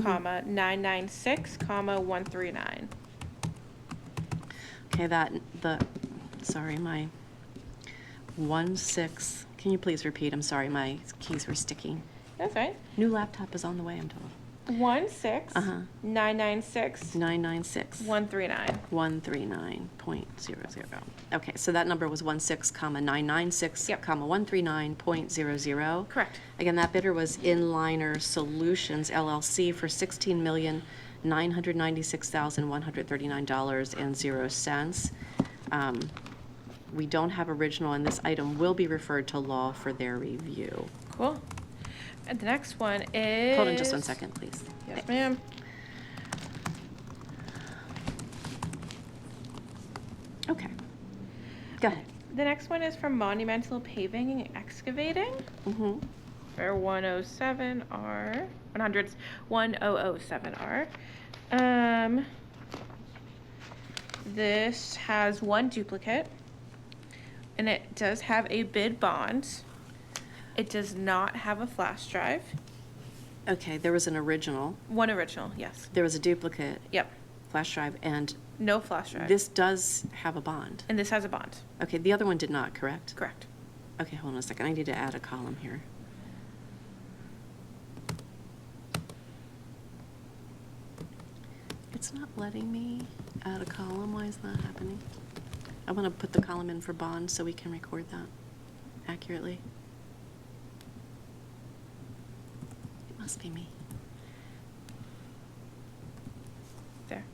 comma 996, comma 139. Okay, sorry, my 16, can you please repeat? I'm sorry, my keys were sticking. That's right. New laptop is on the way, I'm told. 16, 996, 996. 139. 139.00. Okay, so that number was 16, comma 996, comma 139.00. Correct. Again, that bidder was Inliner Solutions LLC for $16,996,139.00. We don't have original, and this item will be referred to law for their review. Cool. And the next one is... Hold on just 1 second, please. Yes, ma'am. Okay. Go ahead. The next one is from Monumental Paving and Excavating. For 107R, 1007R. This has one duplicate, and it does have a bid bond. It does not have a flash drive. Okay, there was an original. One original, yes. There was a duplicate. Yep. Flash drive, and no flash drive. This does have a bond. And this has a bond. Okay, the other one did not, correct? Correct. Okay, hold on a second. I need to add a column here. It's not letting me add a column. Why is that happening? I want to put the column in for bond so we can record that accurately. It must be me. There.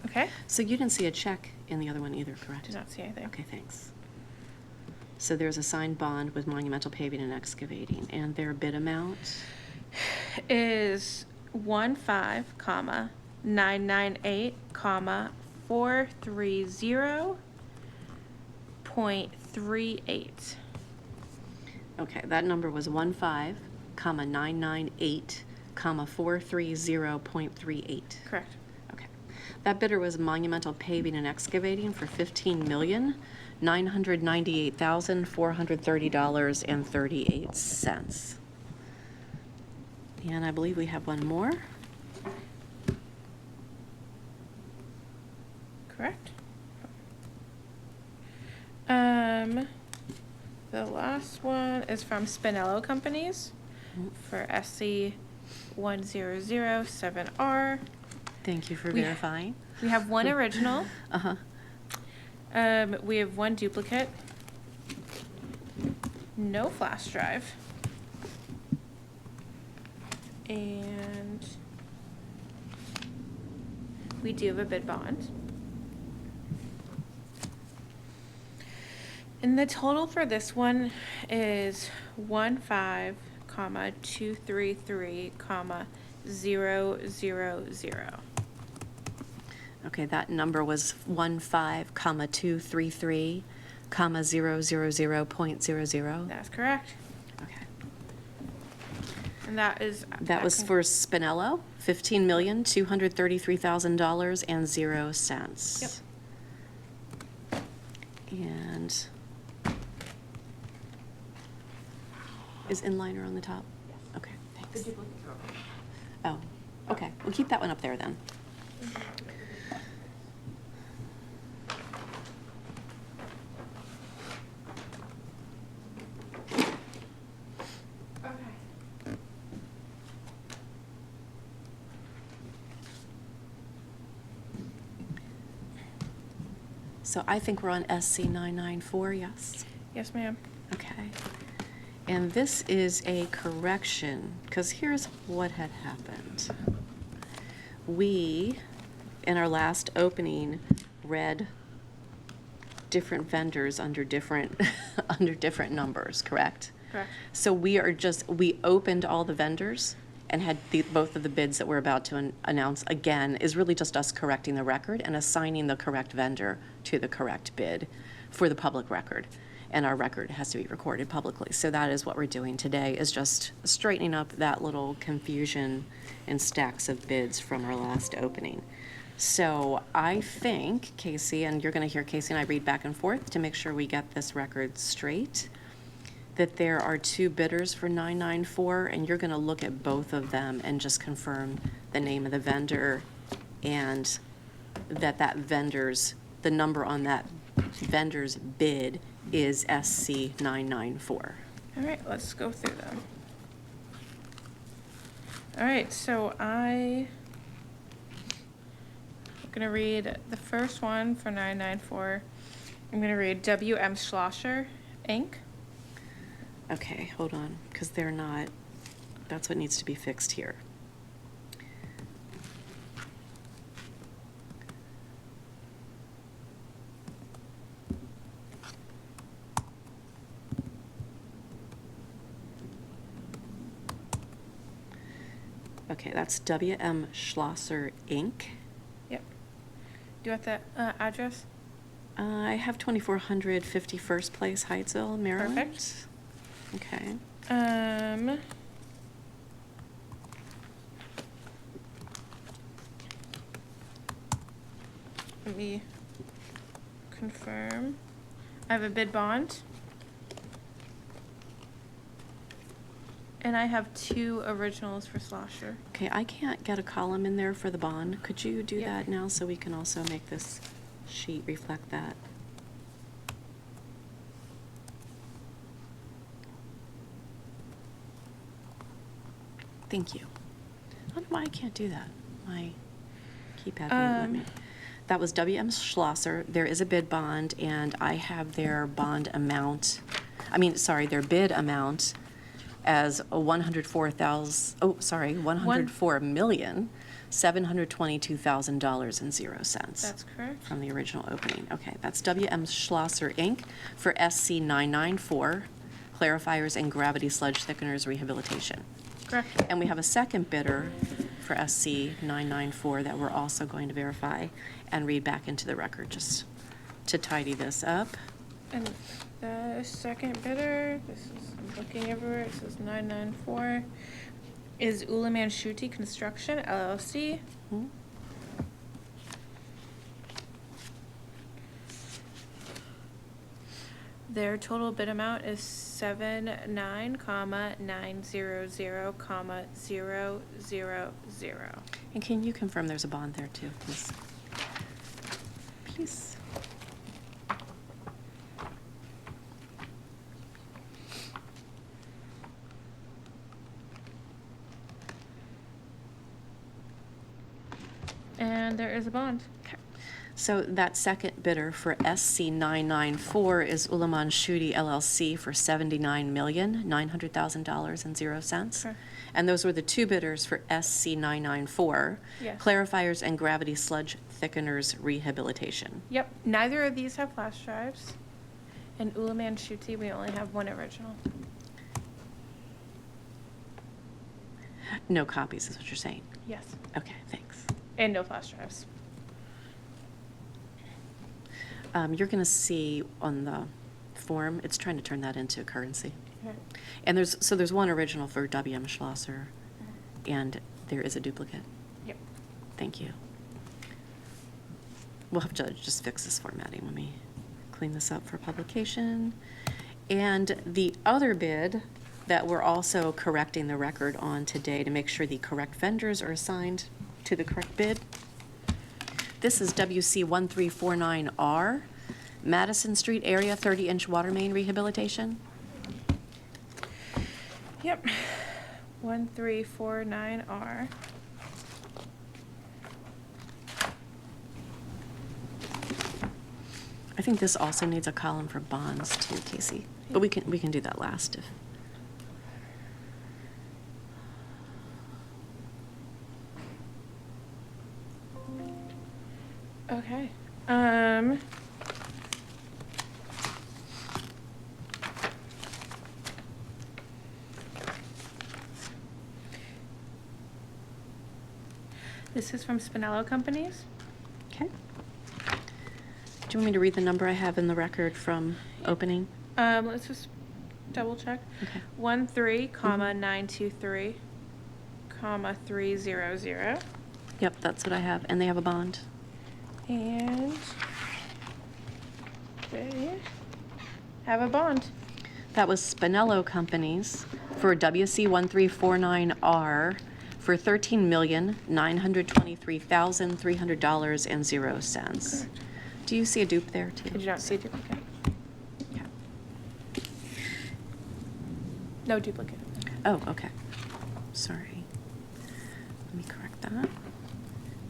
Okay. So you didn't see a check in the other one either, correct? Did not see anything. Okay, thanks. So there's a signed bond with Monumental Paving and Excavating, and their bid amount is 15,998,430.38. Okay, that number was 15,998,430.38. Correct. Okay. That bidder was Monumental Paving and Excavating for $15,998,430.38. And I believe we have one more. Correct. The last one is from Spinello Companies for SC 1007R. Thank you for verifying. We have one original. Uh-huh. We have one duplicate. No flash drive. And we do have a bid bond. And the total for this one is 15,233,000. Okay, that number was 15,233,000.00. That's correct. Okay. And that was for Spinello, $15,233,000.00. Yep. And is Inliner on the top? Yes. Okay, thanks. Oh, okay. We'll keep that one up there then. So I think we're on SC 994, yes? Yes, ma'am. Okay. And this is a correction, because here's what had happened. We, in our last opening, read different vendors under different, under different numbers, correct? Correct. So we opened all the vendors and had both of the bids that we're about to announce again is really just us correcting the record and assigning the correct vendor to the correct bid for the public record. And our record has to be recorded publicly. So that is what we're doing today, is just straightening up that little confusion and stacks of bids from our last opening. So I think, Casey, and you're going to hear Casey and I read back and forth to make sure we get this record straight. that there are two bidders for 994, and you're going to look at both of them and just confirm the name of the vendor and that vendor's, the number on that vendor's bid is SC 994. All right, let's go through them. All right, so I'm gonna read the first one for 994. I'm gonna read W.M. Schlosser, Inc. Okay, hold on, because they're not, that's what needs to be fixed here. Okay, that's W.M. Schlosser, Inc. Yep. Do you want the address? I have 2400 51st Place, Hyattsville, Maryland. Perfect. Okay. Let me confirm. I have a bid bond. And I have two originals for Schlosser. Okay, I can't get a column in there for the bond. Could you do Yeah. that now so we can also make this sheet reflect that? Thank you. I don't know why I can't do that. My keypad won't let me. That was W.M. Schlosser. There is a bid bond, and I have their bond amount, their bid amount as $104,722,000.00. That's correct. From the original opening. Okay, that's W.M. Schlosser, Inc. for SC 994, clarifiers and gravity sludge thickeners rehabilitation. Correct. And we have a second bidder for SC 994 that we're also going to verify and read back into the record just to tidy this up. And the second bidder, I'm looking everywhere, it says 994, is Ullaman Schutte Construction, LLC. Hmm? Their total bid amount is 79,900,000. And can you confirm there's a bond there too, please? Please. And there is a bond. Okay. So that second bidder for SC 994 is Ullaman Schutte LLC for $79,900,000.00. Sure. And those were the two bidders for SC 994, Yes. clarifiers and gravity sludge thickeners rehabilitation. Yep, neither of these have flash drives. And Ullaman Schutte, we only have one original. No copies is what you're saying? Yes. Okay, thanks. And no flash drives. You're going to see on the form, it's trying to turn that into currency. Okay. And there's one original for W.M. Schlosser, and there is a duplicate. Yep. Thank you. We'll have to just fix this formatting when we clean this up for publication. And the other bid that we're also correcting the record on today to make sure the correct vendors are assigned to the correct bid. This is WC 1349R, Madison Street area 30-inch water main rehabilitation. Yep. 1349R. I think this also needs a column for bonds too, Casey. But we can do that last if. Okay. This is from Spinello Companies. Okay. Do you want me to read the number I have in the record from opening? Let's just double check. Okay. 13,923, 300. Yep, that's what I have. And they have a bond. And they have a bond. That was Spinello Companies for WC1349R for $13,923,300.00. Do you see a dupe there, too? I do not see a duplicate. No duplicate. Oh, okay. Sorry. Let me correct that.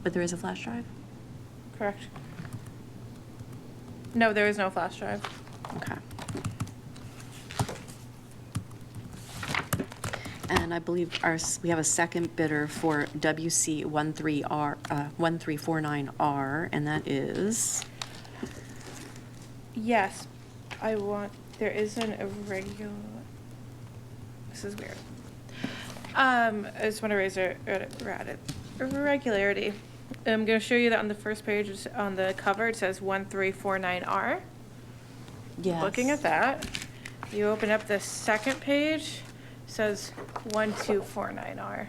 But there is a flash drive? Correct. No, there is no flash drive. Okay. And I believe we have a second bidder for WC1349R, and that is? Yes, there is an irregular, this is weird. I just want to raise a irregularity. I'm going to show you that on the first page, on the cover, it says 1349R. Yes. Looking at that, you open up the second page, it says 1249R.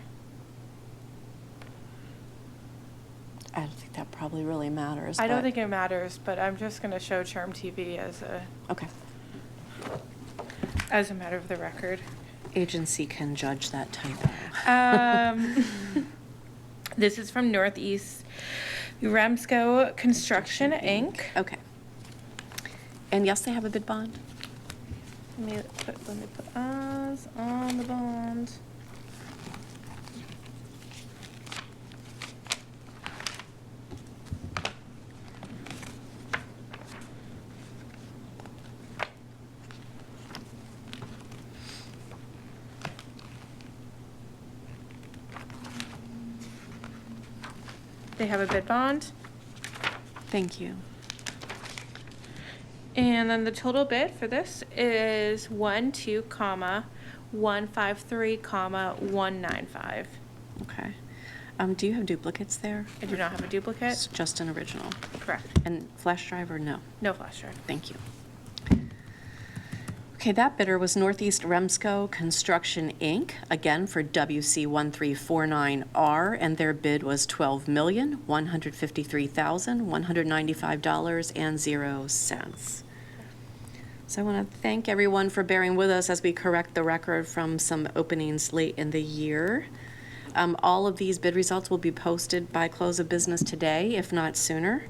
I don't think that probably really matters. I don't but- think it matters, but I'm just going to show Charm TV as Okay. as a matter of the record. Agency can judge that typo. This is from Northeast Remsco Construction, Inc. Okay. And yes, they have a bid bond? Let me put us on the bond. They have a bid bond. Thank you. And then the total bid for this is 12,153,195. Okay. Do you have duplicates there? I do not have a duplicate. It's just an original. Correct. And flash drive or no? No flash drive. Thank you. Okay, that bidder was Northeast Remsco Construction, Inc., again for WC1349R, and their bid was $12,153,195.00. So I want to thank everyone for bearing with us as we correct the record from some openings late in the year. All of these bid results will be posted by close of business today, if not sooner.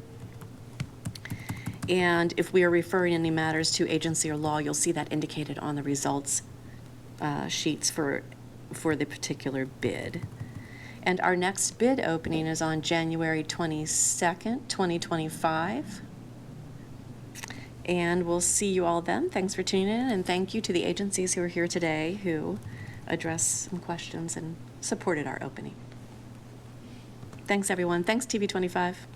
And if we are referring any matters to agency or law, you'll see that indicated on the results sheets for the particular bid. And our next bid opening is on January 22nd, 2025. And we'll see you all then. Thanks for tuning in, and thank you to the agencies who are here today who addressed some questions and supported our opening. Thanks, everyone. Thanks, TV 25.